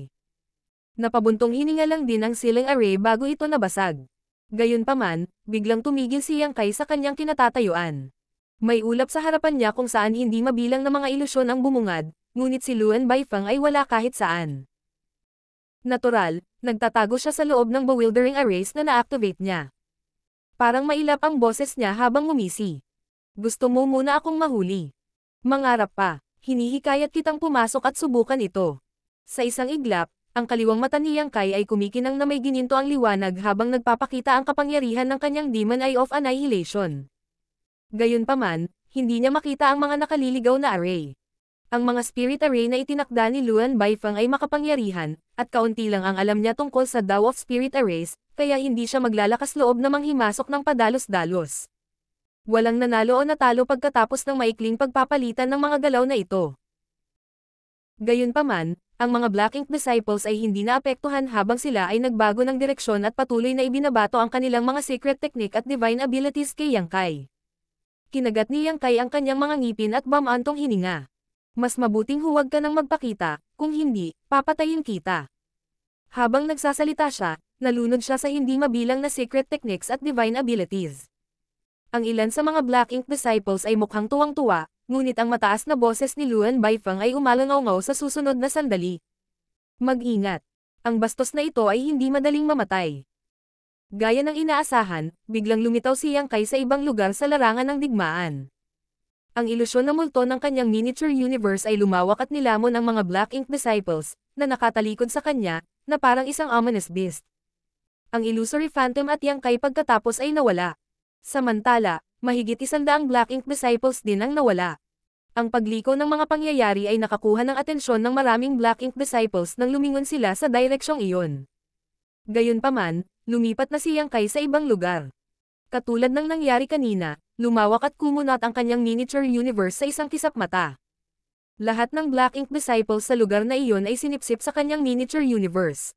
Napabuntong hininga lang din ang sealing array bago ito nabasag. Gayunpaman, biglang tumigil si Yang Kai sa kanyang kinatatayuan. May ulap sa harapan niya kung saan hindi mabilang na mga ilusyon ang bumungad, ngunit si Luan Baifeng ay wala kahit saan. Natural, nagtatago siya sa loob ng bewildering arrays na na-activate niya. Parang mailap ang boses niya habang ngumisi. Gusto mo muna akong mahuli. Mangarap pa, hinihikayat kitang pumasok at subukan ito. Sa isang iglap, ang kaliwang mata ni Yang Kai ay kumikinang na may gininto ang liwanag habang nagpapakita ang kapangyarihan ng kanyang Demon Eye of Annihilation. Gayunpaman, hindi niya makita ang mga nakaliligaw na array. Ang mga spirit array na itinakda ni Luan Baifeng ay makapangyarihan, at kaunti lang ang alam niya tungkol sa Tao of Spirit Arrays, kaya hindi siya maglalakas loob na manghimasok ng padalos-dalos. Walang nanalo o natalo pagkatapos ng maikling pagpapalitan ng mga galaw na ito. Gayunpaman, ang mga Black Ink Disciples ay hindi naapektuhan habang sila ay nagbago ng direksyon at patuloy na ibinabato ang kanilang mga secret technique at divine abilities kay Yang Kai. Kinagat ni Yang Kai ang kanyang mga ngipin at bumantong hininga. Mas mabuting huwag ka nang magpakita, kung hindi, papatayin kita. Habang nagsasalita siya, nalunod siya sa hindi mabilang na secret techniques at divine abilities. Ang ilan sa mga Black Ink Disciples ay mukhang tuwang-tuwa, ngunit ang mataas na boses ni Luan Baifeng ay umalangaw sa susunod na sandali. Mag-ingat. Ang bastos na ito ay hindi madaling mamatay. Gaya ng inaasahan, biglang lumitaw si Yang Kai sa ibang lugar sa larangan ng digmaan. Ang ilusyon na multo ng kanyang miniature universe ay lumawak at nilamon ang mga Black Ink Disciples, na nakatalikod sa kanya, na parang isang ominous beast. Ang illusory phantom at Yang Kai pagkatapos ay nawala. Samantala, mahigit 100 Black Ink Disciples din ang nawala. Ang pagliko ng mga pangyayari ay nakakuha ng atensyon ng maraming Black Ink Disciples nang lumingon sila sa direksyong iyon. Gayunpaman, lumipat na si Yang Kai sa ibang lugar. Katulad ng nangyari kanina, lumawak at kumunat ang kanyang miniature universe sa isang kisap mata. Lahat ng Black Ink Disciples sa lugar na iyon ay sinipsip sa kanyang miniature universe.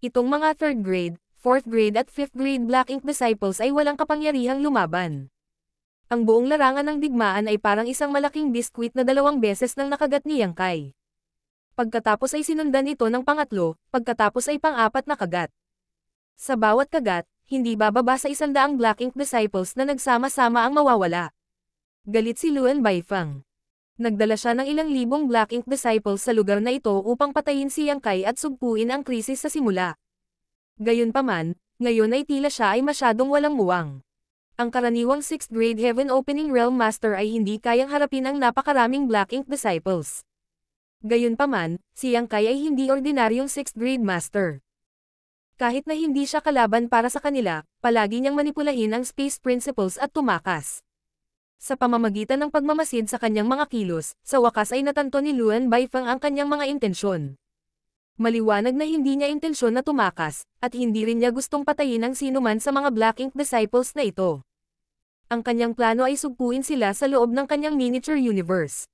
Itong mga 3rd grade, 4th grade at 5th grade Black Ink Disciples ay walang kapangyarihang lumaban. Ang buong larangan ng digmaan ay parang isang malaking biskwit na 2 beses nang nakagat ni Yang Kai. Pagkatapos ay sinundan ito ng pangatlo, pagkatapos ay pang-4 na kagat. Sa bawat kagat, hindi bababa sa 100 Black Ink Disciples na nagsama-sama ang mawawala. Galit si Luan Baifeng. Nagdala siya ng ilang libong Black Ink Disciples sa lugar na ito upang patayin si Yang Kai at sugpuin ang krisis sa simula. Gayunpaman, ngayon ay tila siya ay masyadong walang muwang. Ang karaniwang 6th grade Heaven Opening Realm Master ay hindi kayang harapin ang napakaraming Black Ink Disciples. Gayunpaman, si Yang Kai ay hindi ordinaryong 6th grade Master. Kahit na hindi siya kalaban para sa kanila, palagi niyang manipulahin ang space principles at tumakas. Sa pamamagitan ng pagmamasid sa kanyang mga kilos, sa wakas ay natanto ni Luan Baifeng ang kanyang mga intensyon. Maliwanag na hindi niya intensyon na tumakas, at hindi rin niya gustong patayin ang sinuman sa mga Black Ink disciples na ito. Ang kanyang plano ay sugpuin sila sa loob ng kanyang miniature universe.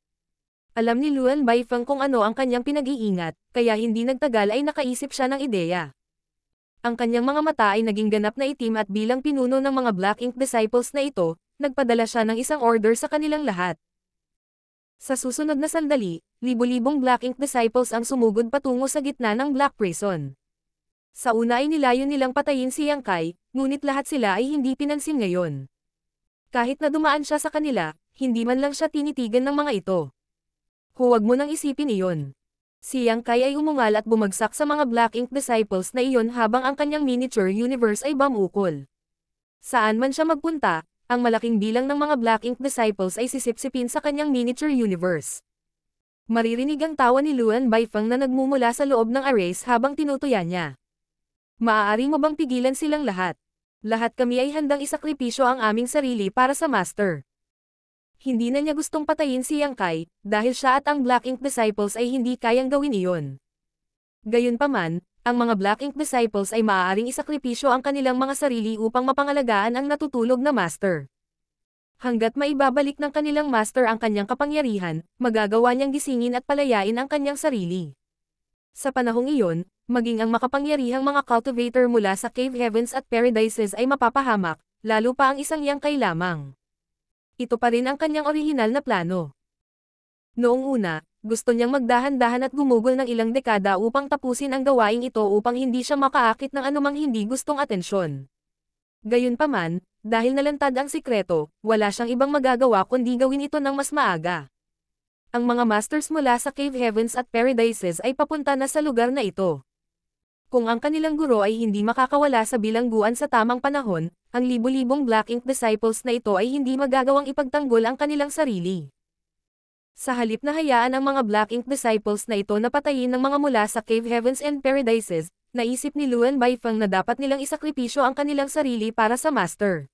Alam ni Luan Baifeng kung ano ang kanyang pinag-iingat, kaya hindi nagtagal ay nakaisip siya ng ideya. Ang kanyang mga mata ay naging ganap na itim at bilang pinuno ng mga Black Ink disciples na ito, nagpadala siya ng isang order sa kanilang lahat. Sa susunod na sandali, libo-libong Black Ink disciples ang sumugod patungo sa gitna ng Black Prison. Sa una ay nilayon nilang patayin si Yang Kai, ngunit lahat sila ay hindi pinansin ngayon. Kahit na dumaan siya sa kanila, hindi man lang siya tinitigan ng mga ito. Huwag mo nang isipin iyon. Si Yang Kai ay umungal at bumagsak sa mga Black Ink disciples na iyon habang ang kanyang miniature universe ay bumukol. Saan man siya magpunta, ang malaking bilang ng mga Black Ink disciples ay sisipsipin sa kanyang miniature universe. Maririnig ang tawa ni Luan Baifeng na nagmumula sa loob ng arrays habang tinutuya niya. Maaari mo bang pigilan silang lahat? Lahat kami ay handang isakripisyo ang aming sarili para sa Master. Hindi na niya gustong patayin si Yang Kai, dahil siya at ang Black Ink disciples ay hindi kayang gawin iyon. Gayunpaman, ang mga Black Ink disciples ay maaaring isakripisyo ang kanilang mga sarili upang mapangalagaan ang natutulog na Master. Hanggat maibabalik ng kanilang Master ang kanyang kapangyarihan, magagawa niyang gisingin at palayain ang kanyang sarili. Sa panahong iyon, maging ang makapangyarihang mga cultivator mula sa Cave Heavens at Paradises ay mapapahamak, lalo pa ang isang Yang Kai lamang. Ito pa rin ang kanyang orihinal na plano. Noong una, gusto niyang magdahan-dahan at gumugol ng ilang dekada upang tapusin ang gawaing ito upang hindi siya makaakit ng anumang hindi gustong atensyon. Gayunpaman, dahil nalantad ang sikreto, wala siyang ibang magagawa kundi gawin ito ng mas maaga. Ang mga masters mula sa Cave Heavens at Paradises ay papunta na sa lugar na ito. Kung ang kanilang guro ay hindi makakawala sa bilangguan sa tamang panahon, ang libo-libong Black Ink disciples na ito ay hindi magagawang ipagtanggol ang kanilang sarili. Sa halip na hayaan ang mga Black Ink disciples na ito na patayin ng mga mula sa Cave Heavens and Paradises, naisip ni Luan Baifeng na dapat nilang isakripisyo ang kanilang sarili para sa Master.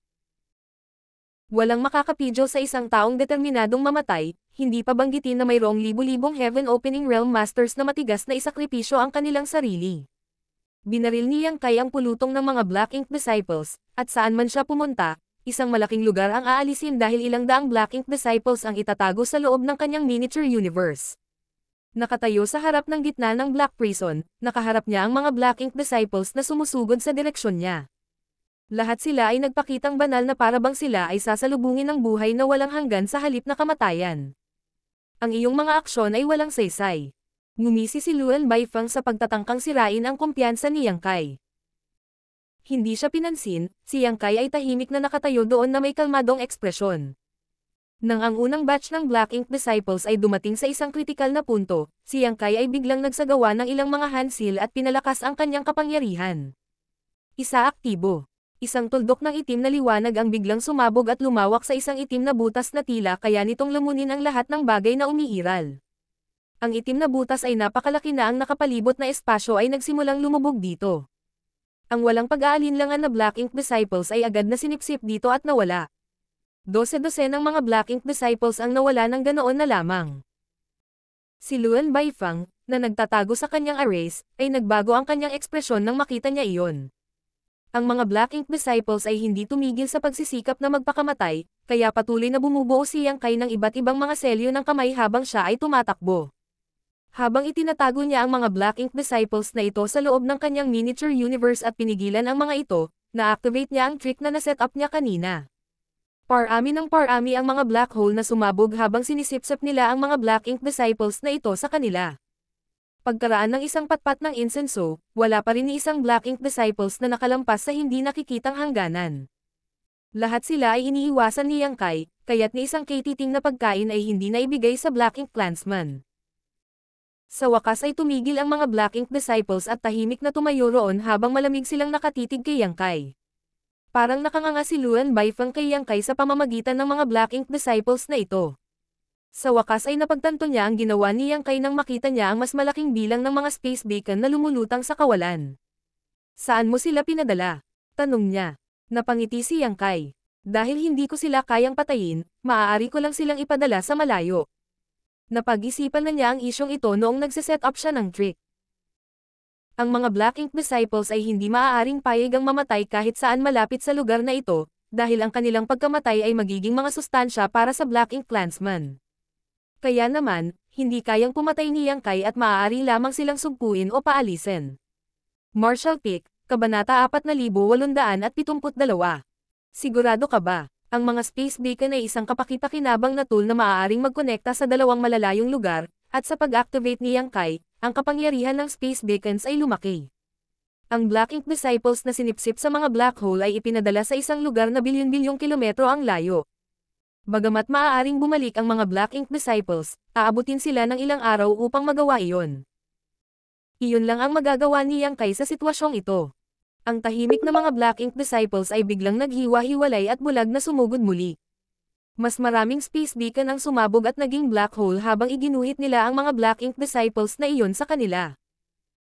Walang makakapidyo sa isang taong determinadong mamatay, hindi pa banggitin na mayroong libo-libong Heaven Opening Realm Masters na matigas na isakripisyo ang kanilang sarili. Binaril ni Yang Kai ang pulutong ng mga Black Ink disciples, at saan man siya pumunta, isang malaking lugar ang aalisin dahil ilang daang Black Ink disciples ang itatago sa loob ng kanyang miniature universe. Nakatayo sa harap ng gitna ng Black Prison, nakaharap niya ang mga Black Ink disciples na sumusugod sa direksyon niya. Lahat sila ay nagpakitang banal na parabang sila ay sasalubungin ng buhay na walang hanggan sa halip na kamatayan. Ang iyong mga aksyon ay walang saysay. Ngumisi si Luan Baifeng sa pagtatangkang sirain ang kumpiyansa ni Yang Kai. Hindi siya pinansin, si Yang Kai ay tahimik na nakatayo doon na may kalmadong ekspresyon. Nang ang unang batch ng Black Ink disciples ay dumating sa isang kritikal na punto, si Yang Kai ay biglang nagsagawa ng ilang mga handsil at pinalakas ang kanyang kapangyarihan. Isa aktibo. Isang tuldok ng itim na liwanag ang biglang sumabog at lumawak sa isang itim na butas na tila kaya nitong lumunin ang lahat ng bagay na umiiral. Ang itim na butas ay napakalaki na ang nakapalibot na espasyo ay nagsimulang lumubog dito. Ang walang pag-aalinlangan na Black Ink disciples ay agad na sinipsip dito at nawala. 12 ng mga Black Ink disciples ang nawala ng ganoon na lamang. Si Luan Baifeng, na nagtatago sa kanyang arrays, ay nagbago ang kanyang ekspresyon nang makita niya iyon. Ang mga Black Ink disciples ay hindi tumigil sa pagsisikap na magpakamatay, kaya patuloy na bumubuo si Yang Kai ng iba't ibang mga selyo ng kamay habang siya ay tumatakbo. Habang itinatago niya ang mga Black Ink disciples na ito sa loob ng kanyang miniature universe at pinigilan ang mga ito, na-activate niya ang trick na naset up niya kanina. Parami ng parami ang mga black hole na sumabog habang sinisipsip nila ang mga Black Ink disciples na ito sa kanila. Pagkaraan ng isang patpat ng insenso, wala pa rin ni isang Black Ink disciples na nakalampas sa hindi nakikitang hangganan. Lahat sila ay iniiwasan ni Yang Kai, kaya't ni isang katiting na pagkain ay hindi na ibigay sa Black Ink clansman. Sa wakas ay tumigil ang mga Black Ink disciples at tahimik na tumayo roon habang malamig silang nakatitig kay Yang Kai. Parang nakanganga si Luan Baifeng kay Yang Kai sa pamamagitan ng mga Black Ink disciples na ito. Sa wakas ay napagtanto niya ang ginawa ni Yang Kai nang makita niya ang mas malaking bilang ng mga space beacon na lumulutang sa kawalan. Saan mo sila pinadala? Tanong niya. Napangiti si Yang Kai. Dahil hindi ko sila kayang patayin, maaari ko lang silang ipadala sa malayo. Napag-isipan na niya ang isyong ito noong nagsiset up siya ng trick. Ang mga Black Ink Disciples ay hindi maaaring payag ang mamatay kahit saan malapit sa lugar na ito, dahil ang kanilang pagkamatay ay magiging mga sustansya para sa Black Ink Clansman. Kaya naman, hindi kayang pumatay ni Yang Kai at maaari lamang silang sugpuin o paalisin. Marshall Pick, Kabanata 4872. Sigurado ka ba? Ang mga space beacon ay isang kapaki-pakinabang na tool na maaaring magkonekta sa dalawang malalayong lugar, at sa pag-activate ni Yang Kai, ang kapangyarihan ng space beacons ay lumaki. Ang Black Ink Disciples na sinipsip sa mga black hole ay ipinadala sa isang lugar na bilyon-bilyong kilometro ang layo. Bagamat maaaring bumalik ang mga Black Ink Disciples, aabutin sila ng ilang araw upang magawa iyon. Iyon lang ang magagawa ni Yang Kai sa sitwasyong ito. Ang tahimik na mga Black Ink Disciples ay biglang naghiwa-hiwalay at bulag na sumugod muli. Mas maraming space beacon ang sumabog at naging black hole habang iginuhit nila ang mga Black Ink Disciples na iyon sa kanila.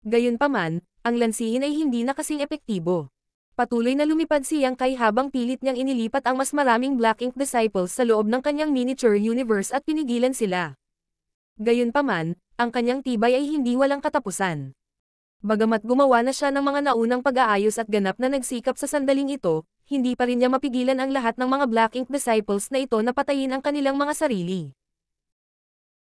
Gayunpaman, ang lansihin ay hindi na kasing epektibo. Patuloy na lumipad si Yang Kai habang pilit niyang inilipat ang mas maraming Black Ink Disciples sa loob ng kanyang miniature universe at pinigilan sila. Gayunpaman, ang kanyang tibay ay hindi walang katapusan. Bagamat gumawa na siya ng mga naunang pag-aayos at ganap na nagsikap sa sandaling ito, hindi pa rin niya mapigilan ang lahat ng mga Black Ink Disciples na ito na patayin ang kanilang mga sarili.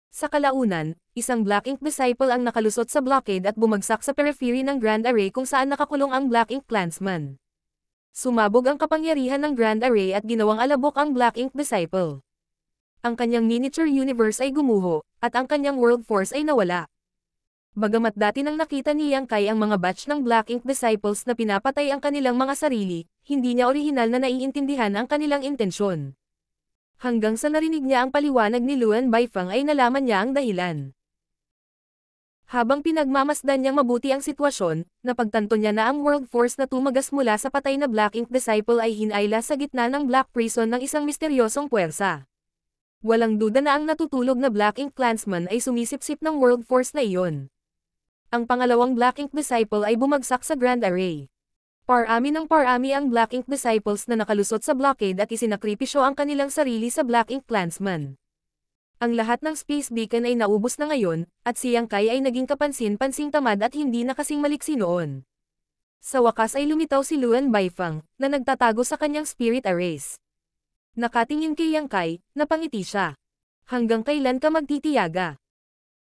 Sa kalaunan, isang Black Ink Disciple ang nakalusot sa blockade at bumagsak sa periphery ng Grand Array kung saan nakakulong ang Black Ink Clansman. Sumabog ang kapangyarihan ng Grand Array at ginawang alabok ang Black Ink Disciple. Ang kanyang miniature universe ay gumuho, at ang kanyang world force ay nawala. Bagamat dati nang nakita ni Yang Kai ang mga batch ng Black Ink Disciples na pinapatay ang kanilang mga sarili, hindi niya orihinal na naiintindihan ang kanilang intensyon. Hanggang sa narinig niya ang paliwanag ni Luan Baifeng ay nalaman niya ang dahilan. Habang pinagmamasdan niyang mabuti ang sitwasyon, napagtanto niya na ang world force na tumagas mula sa patay na Black Ink Disciple ay hinayla sa gitna ng Black Prison ng isang misteryosong puwersa. Walang duda na ang natutulog na Black Ink Clansman ay sumisipsip ng world force na iyon. Ang pangalawang Black Ink Disciple ay bumagsak sa Grand Array. Parami ng parami ang Black Ink Disciples na nakalusot sa blockade at isinakripisyo ang kanilang sarili sa Black Ink Clansman. Ang lahat ng space beacon ay naubos na ngayon, at si Yang Kai ay naging kapansin-pansing tamad at hindi na kasing maliksi noon. Sa wakas ay lumitaw si Luan Baifeng, na nagtatago sa kanyang spirit arrays. Nakatingin kay Yang Kai, napangiti siya. Hanggang kailan ka magtitiyaga?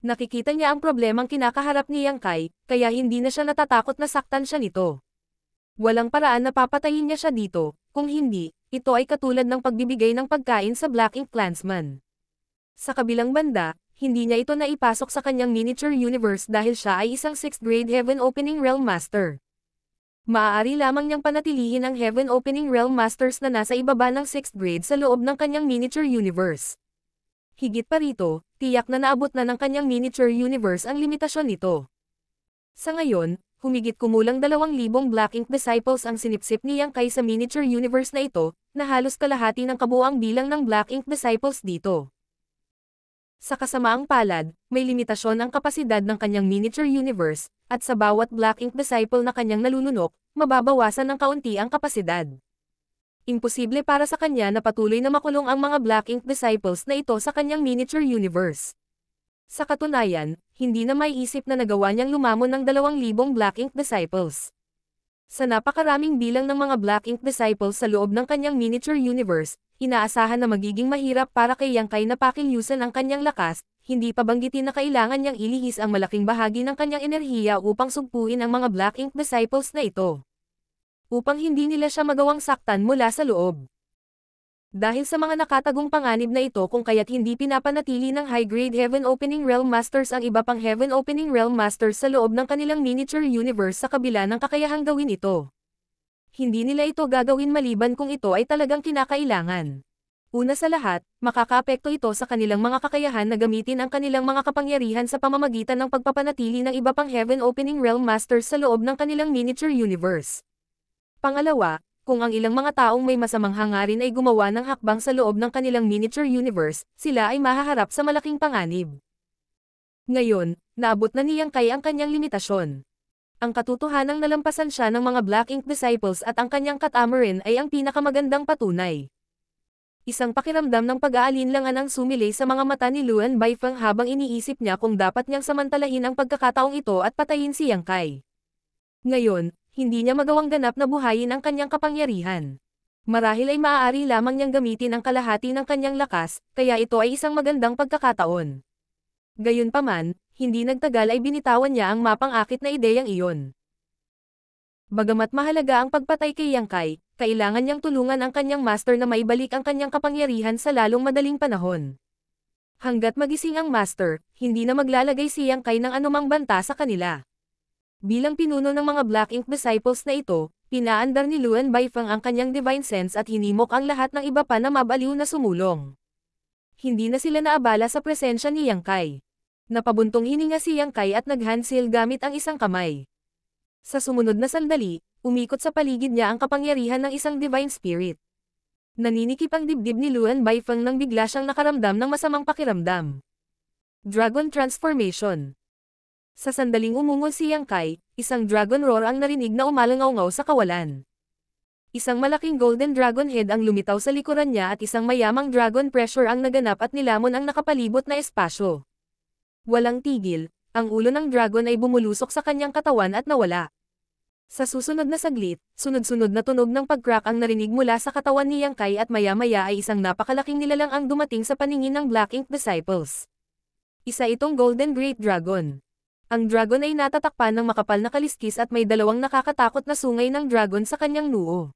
Nakikita niya ang problemang kinakaharap ni Yang Kai, kaya hindi na siya natatakot na saktan siya nito. Walang paraan na papatayin niya siya dito, kung hindi, ito ay katulad ng pagbibigay ng pagkain sa Black Ink Clansman. Sa kabilang banda, hindi niya ito naipasok sa kanyang miniature universe dahil siya ay isang 6th grade Heaven Opening Realm Master. Maaari lamang niyang panatilihin ang Heaven Opening Realm Masters na nasa ibaba ng 6th grade sa loob ng kanyang miniature universe. Higit pa rito, tiyak na naabot na ng kanyang miniature universe ang limitasyon nito. Sa ngayon, humigit kumulang 2,000 Black Ink Disciples ang sinipsip ni Yang Kai sa miniature universe na ito, na halos kalahati ng kabuuang bilang ng Black Ink Disciples dito. Sa kasamaang palad, may limitasyon ang kapasidad ng kanyang miniature universe, at sa bawat Black Ink Disciple na kanyang nalulunok, mababawasan ng kaunti ang kapasidad. Imposible para sa kanya na patuloy na makulong ang mga Black Ink Disciples na ito sa kanyang miniature universe. Sa katunayan, hindi na maiisip na nagawa niyang lumamon ng 2,000 Black Ink Disciples. Sa napakaraming bilang ng mga Black Ink Disciples sa loob ng kanyang miniature universe, inaasahan na magiging mahirap para kay Yang Kai na pakilyusan ang kanyang lakas, hindi pa banggitin na kailangan niyang ilihis ang malaking bahagi ng kanyang enerhiya upang sugpuin ang mga Black Ink Disciples na ito. Upang hindi nila siya magawang saktan mula sa loob. Dahil sa mga nakatagong panganib na ito kung kaya't hindi pinapanatili ng high-grade Heaven Opening Realm Masters ang iba pang Heaven Opening Realm Masters sa loob ng kanilang miniature universe sa kabila ng kakayahang gawin ito. Hindi nila ito gagawin maliban kung ito ay talagang kinakailangan. Una sa lahat, makakaapekto ito sa kanilang mga kakayahan na gamitin ang kanilang mga kapangyarihan sa pamamagitan ng pagpapanatili ng iba pang Heaven Opening Realm Masters sa loob ng kanilang miniature universe. Pangalawa, kung ang ilang mga taong may masamang hangarin ay gumawa ng hakbang sa loob ng kanilang miniature universe, sila ay mahaharap sa malaking panganib. Ngayon, naabot na ni Yang Kai ang kanyang limitasyon. Ang katotohanang nalampasan siya ng mga Black Ink Disciples at ang kanyang Catamaran ay ang pinakamagandang patunay. Isang pakiramdam ng pag-aalinlangan ang sumilay sa mga mata ni Luan Baifeng habang iniisip niya kung dapat niyang samantalahin ang pagkakataong ito at patayin si Yang Kai. Ngayon, hindi niya magawang ganap na buhayin ang kanyang kapangyarihan. Marahil ay maaari lamang niyang gamitin ang kalahati ng kanyang lakas, kaya ito ay isang magandang pagkakataon. Gayunpaman, hindi nagtagal ay binitawan niya ang mapang-akit na ideyang iyon. Bagamat mahalaga ang pagpatay kay Yang Kai, kailangan niyang tulungan ang kanyang master na maibalik ang kanyang kapangyarihan sa lalong madaling panahon. Hanggat magising ang master, hindi na maglalagay si Yang Kai ng anumang banta sa kanila. Bilang pinuno ng mga Black Ink Disciples na ito, pinaandar ni Luan Baifeng ang kanyang divine sense at hinimok ang lahat ng iba pa na mabaliw na sumulong. Hindi na sila naabala sa presensya ni Yang Kai. Napabuntong hininga si Yang Kai at nag-handsail gamit ang isang kamay. Sa sumunod na sandali, umikot sa paligid niya ang kapangyarihan ng isang divine spirit. Naninikip ang dibdib ni Luan Baifeng nang bigla siyang nakaramdam ng masamang pakiramdam. Dragon Transformation. Sa sandaling umungol si Yang Kai, isang dragon roar ang narinig na umalangaw-ngaw sa kawalan. Isang malaking golden dragon head ang lumitaw sa likuran niya at isang mayamang dragon pressure ang naganap at nilamon ang nakapalibot na espasyo. Walang tigil, ang ulo ng dragon ay bumulusok sa kanyang katawan at nawala. Sa susunod na saglit, sunod-sunod na tunog ng pag-crack ang narinig mula sa katawan ni Yang Kai at maya-maya ay isang napakalaking nilalang ang dumating sa paningin ng Black Ink Disciples. Isa itong Golden Great Dragon. Ang dragon ay natatakpan ng makapal na kaliskis at may dalawang nakakatakot na sungay ng dragon sa kanyang noo.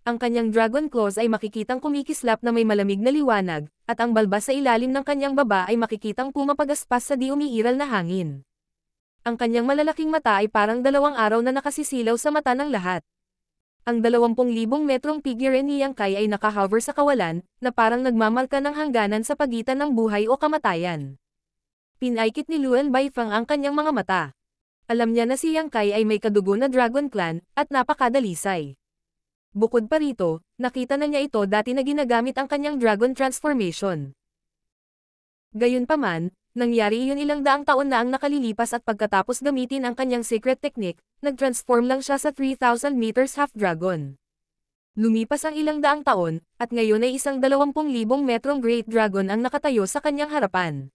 Ang kanyang dragon claws ay makikitang kumikislap na may malamig na liwanag, at ang balbas sa ilalim ng kanyang baba ay makikitang pumapagaspas sa di umiiral na hangin. Ang kanyang malalaking mata ay parang dalawang araw na nakasisilaw sa mata ng lahat. Ang 20,000 metrong figure ni Yang Kai ay nakahover sa kawalan, na parang nagmamarka ng hangganan sa pagitan ng buhay o kamatayan. Pinaikit ni Luan Baifeng ang kanyang mga mata. Alam niya na si Yang Kai ay may kadugo na Dragon Clan, at napakadalisay. Bukod pa rito, nakita na niya ito dati na ginagamit ang kanyang Dragon Transformation. Gayunpaman, nangyari iyon ilang daang taon na ang nakalilipas at pagkatapos gamitin ang kanyang secret technique, nag-transform lang siya sa 3,000 meters half dragon. Lumipas ang ilang daang taon, at ngayon ay isang 20,000 metrong Great Dragon ang nakatayo sa kanyang harapan.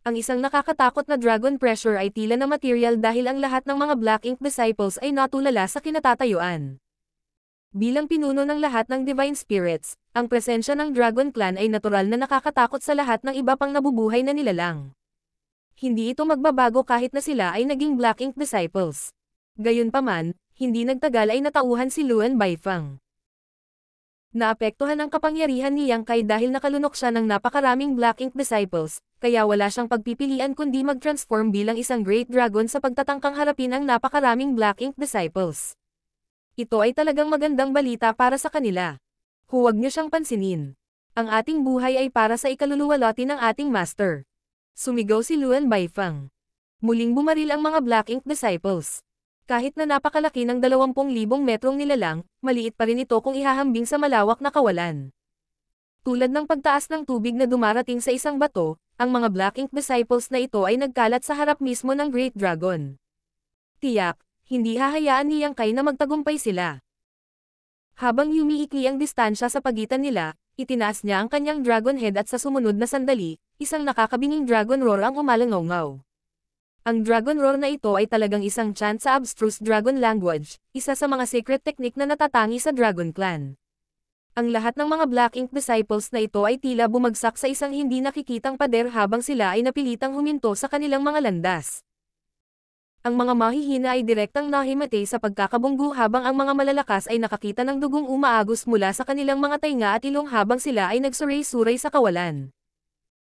Ang isang nakakatakot na dragon pressure ay tila na material dahil ang lahat ng mga Black Ink Disciples ay natulala sa kinatatayuan. Bilang pinuno ng lahat ng Divine Spirits, ang presensya ng Dragon Clan ay natural na nakakatakot sa lahat ng iba pang nabubuhay na nilalang. Hindi ito magbabago kahit na sila ay naging Black Ink Disciples. Gayunpaman, hindi nagtagal ay natauhan si Luan Baifeng. Naapektuhan ang kapangyarihan ni Yang Kai dahil nakalunok siya ng napakaraming Black Ink Disciples, kaya wala siyang pagpipilian kundi mag-transform bilang isang Great Dragon sa pagtatangkang harapin ang napakaraming Black Ink Disciples. Ito ay talagang magandang balita para sa kanila. Huwag niyo siyang pansinin. Ang ating buhay ay para sa ikaluluwalhati ng ating master. Sumigaw si Luan Baifeng. Muling bumaril ang mga Black Ink Disciples. Kahit na napakalaki ng 20,000 metrong nilalang, maliit pa rin ito kung ihahambing sa malawak na kawalan. Tulad ng pagtaas ng tubig na dumarating sa isang bato, ang mga Black Ink Disciples na ito ay nagkalat sa harap mismo ng Great Dragon. Tiyak, hindi hahayaan ni Yang Kai na magtagumpay sila. Habang yumiikli ang distansya sa pagitan nila, itinaas niya ang kanyang dragon head at sa sumunod na sandali, isang nakakabinging dragon roar ang umalangaw-ngaw. Ang dragon roar na ito ay talagang isang chant sa abstruse dragon language, isa sa mga secret technique na natatangi sa Dragon Clan. Ang lahat ng mga Black Ink Disciples na ito ay tila bumagsak sa isang hindi nakikitang pader habang sila ay napilitang huminto sa kanilang mga landas. Ang mga mahihina ay direktang nahimatay sa pagkakabunggo habang ang mga malalakas ay nakakita ng dugong umaagos mula sa kanilang mga tainga at ilong habang sila ay nagsuray-suray sa kawalan.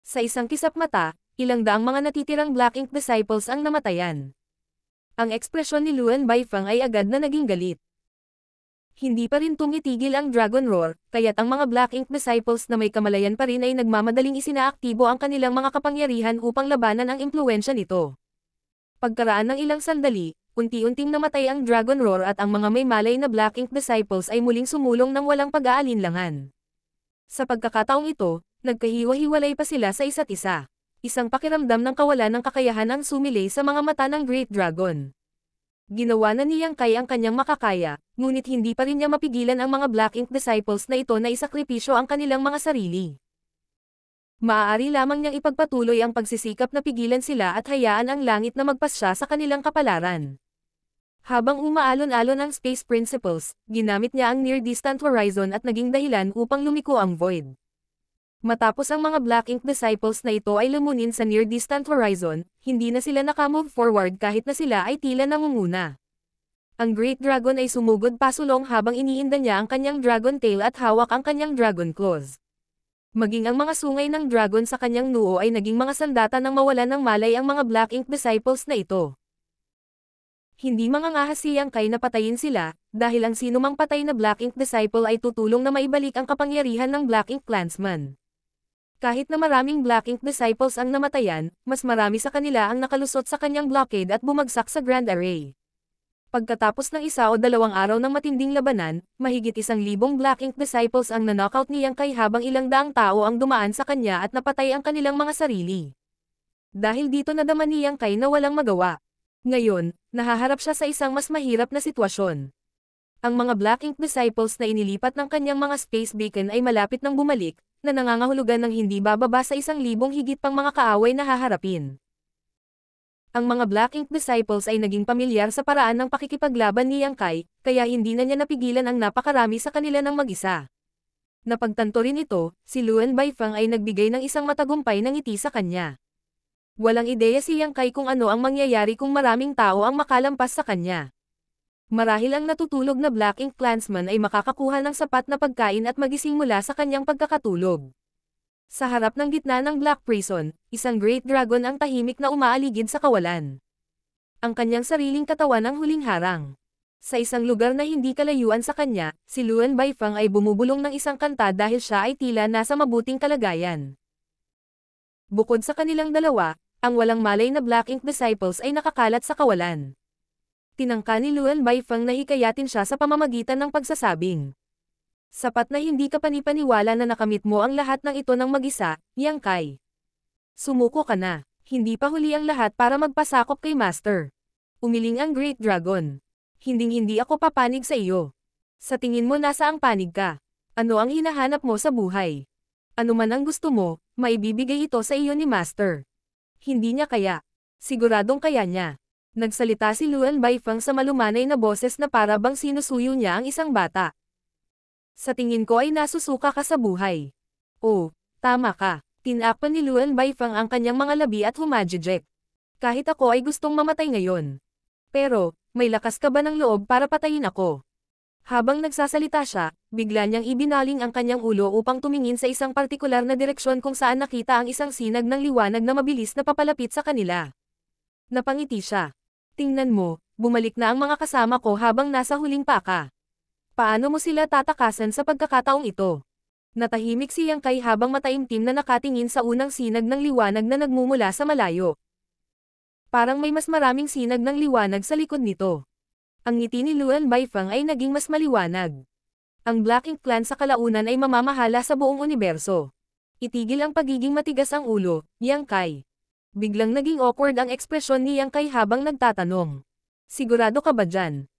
Sa isang kisap mata, ilang daang mga natitirang Black Ink Disciples ang namatayan. Ang ekspresyon ni Luan Baifeng ay agad na naging galit. Hindi pa rin tumitigil ang Dragon Roar, kaya't ang mga Black Ink Disciples na may kamalayan pa rin ay nagmamadaling isinaaktibo ang kanilang mga kapangyarihan upang labanan ang impluwensya nito. Pagkaraan ng ilang sandali, unti-unting namatay ang Dragon Roar at ang mga may malay na Black Ink Disciples ay muling sumulong ng walang pag-aalinlangan. Sa pagkakataong ito, nagkahiwa-hiwalay pa sila sa isa't isa. Isang pakiramdam ng kawalan ng kakayahan ang sumilay sa mga mata ng Great Dragon. Ginawa na ni Yang Kai ang kanyang makakaya, ngunit hindi pa rin niya mapigilan ang mga Black Ink disciples na ito na isakripisyo ang kanilang mga sarili. Maaari lamang niyang ipagpatuloy ang pagsisikap na pigilan sila at hayaan ang langit na magpasya sa kanilang kapalaran. Habang umaalon-alon ang Space Principles, ginamit niya ang Near Distant Horizon at naging dahilan upang lumiko ang Void. Matapos ang mga Black Ink disciples na ito ay lumunin sa Near Distant Horizon, hindi na sila nakamove forward kahit na sila ay tila nangunguna. Ang Great Dragon ay sumugod pasulong habang iniinda niya ang kanyang Dragon Tail at hawak ang kanyang Dragon Claws. Maging ang mga sungay ng dragon sa kanyang noo ay naging mga sandata nang mawalan ng malay ang mga Black Ink disciples na ito. Hindi mangangahas si Yang Kai na patayin sila, dahil ang sinumang patay na Black Ink disciple ay tutulong na maibalik ang kapangyarihan ng Black Ink Clansman. Kahit na maraming Black Ink disciples ang namatayan, mas marami sa kanila ang nakalusot sa kanyang blockade at bumagsak sa Grand Array. Pagkatapos ng 1 o 2 araw ng matinding labanan, mahigit 1,000 Black Ink disciples ang na-knockout ni Yang Kai habang ilang daang tao ang dumaan sa kanya at napatay ang kanilang mga sarili. Dahil dito nadama ni Yang Kai na walang magawa. Ngayon, nahaharap siya sa isang mas mahirap na sitwasyon. Ang mga Black Ink disciples na inilipat ng kanyang mga space beacon ay malapit nang bumalik, na nangangahulugan ng hindi bababa sa 1,000 higit pang mga kaaway na haharapin. Ang mga Black Ink disciples ay naging pamilyar sa paraan ng pakikipaglaban ni Yang Kai, kaya hindi na niya napigilan ang napakarami sa kanila ng mag-isa. Napagtanto rin ito, si Luan Baifeng ay nagbigay ng isang matagumpay na ngiti sa kanya. Walang ideya si Yang Kai kung ano ang mangyayari kung maraming tao ang makalampas sa kanya. Marahil ang natutulog na Black Ink Clansman ay makakakuha ng sapat na pagkain at magising mula sa kanyang pagkakatulog. Sa harap ng gitna ng Black Prison, isang Great Dragon ang tahimik na umaaligid sa kawalan. Ang kanyang sariling katawan ang huling harang. Sa isang lugar na hindi kalayuan sa kanya, si Luan Baifeng ay bumubulong ng isang kanta dahil siya ay tila nasa mabuting kalagayan. Bukod sa kanilang dalawa, ang walang malay na Black Ink disciples ay nakakalat sa kawalan. Tinangka ni Luan Baifeng na hikayatin siya sa pamamagitan ng pagsasabing, "Sapat na hindi ka panipaniwala na nakamit mo ang lahat ng ito ng mag-isa, Yang Kai. Sumuko ka na, hindi pa huli ang lahat para magpasakop kay Master." Umiling ang Great Dragon. "Hinding-hindi ako papanig sa iyo. Sa tingin mo nasa ang panig ka? Ano ang hinahanap mo sa buhay? Ano man ang gusto mo, maibibigay ito sa iyo ni Master. Hindi niya kaya. Siguradong kaya niya." Nagsalita si Luan Baifeng sa malumanay na boses na para bang sinusuyo niya ang isang bata. "Sa tingin ko ay nasusuka ka sa buhay." "Oh, tama ka." Tinakpan ni Luan Baifeng ang kanyang mga labi at humajijek. "Kahit ako ay gustong mamatay ngayon. Pero, may lakas ka ba ng loob para patayin ako?" Habang nagsasalita siya, bigla niyang ibinaling ang kanyang ulo upang tumingin sa isang partikular na direksyon kung saan nakita ang isang sinag ng liwanag na mabilis na papalapit sa kanila. Napangiti siya. "Tingnan mo, bumalik na ang mga kasama ko habang nasa huling paka. Paano mo sila tatakasan sa pagkakataong ito?" Natahimik si Yang Kai habang mataimtim na nakatingin sa unang sinag ng liwanag na nagmumula sa malayo. Parang may mas maraming sinag ng liwanag sa likod nito. Ang ngiti ni Luan Baifeng ay naging mas maliwanag. Ang Black Ink Clan sa kalaunan ay mamamahala sa buong universo. Itigil ang pagiging matigas ang ulo, Yang Kai. Biglang naging awkward ang ekspresyon ni Yang Kai habang nagtatanong. "Sigurado ka ba dyan?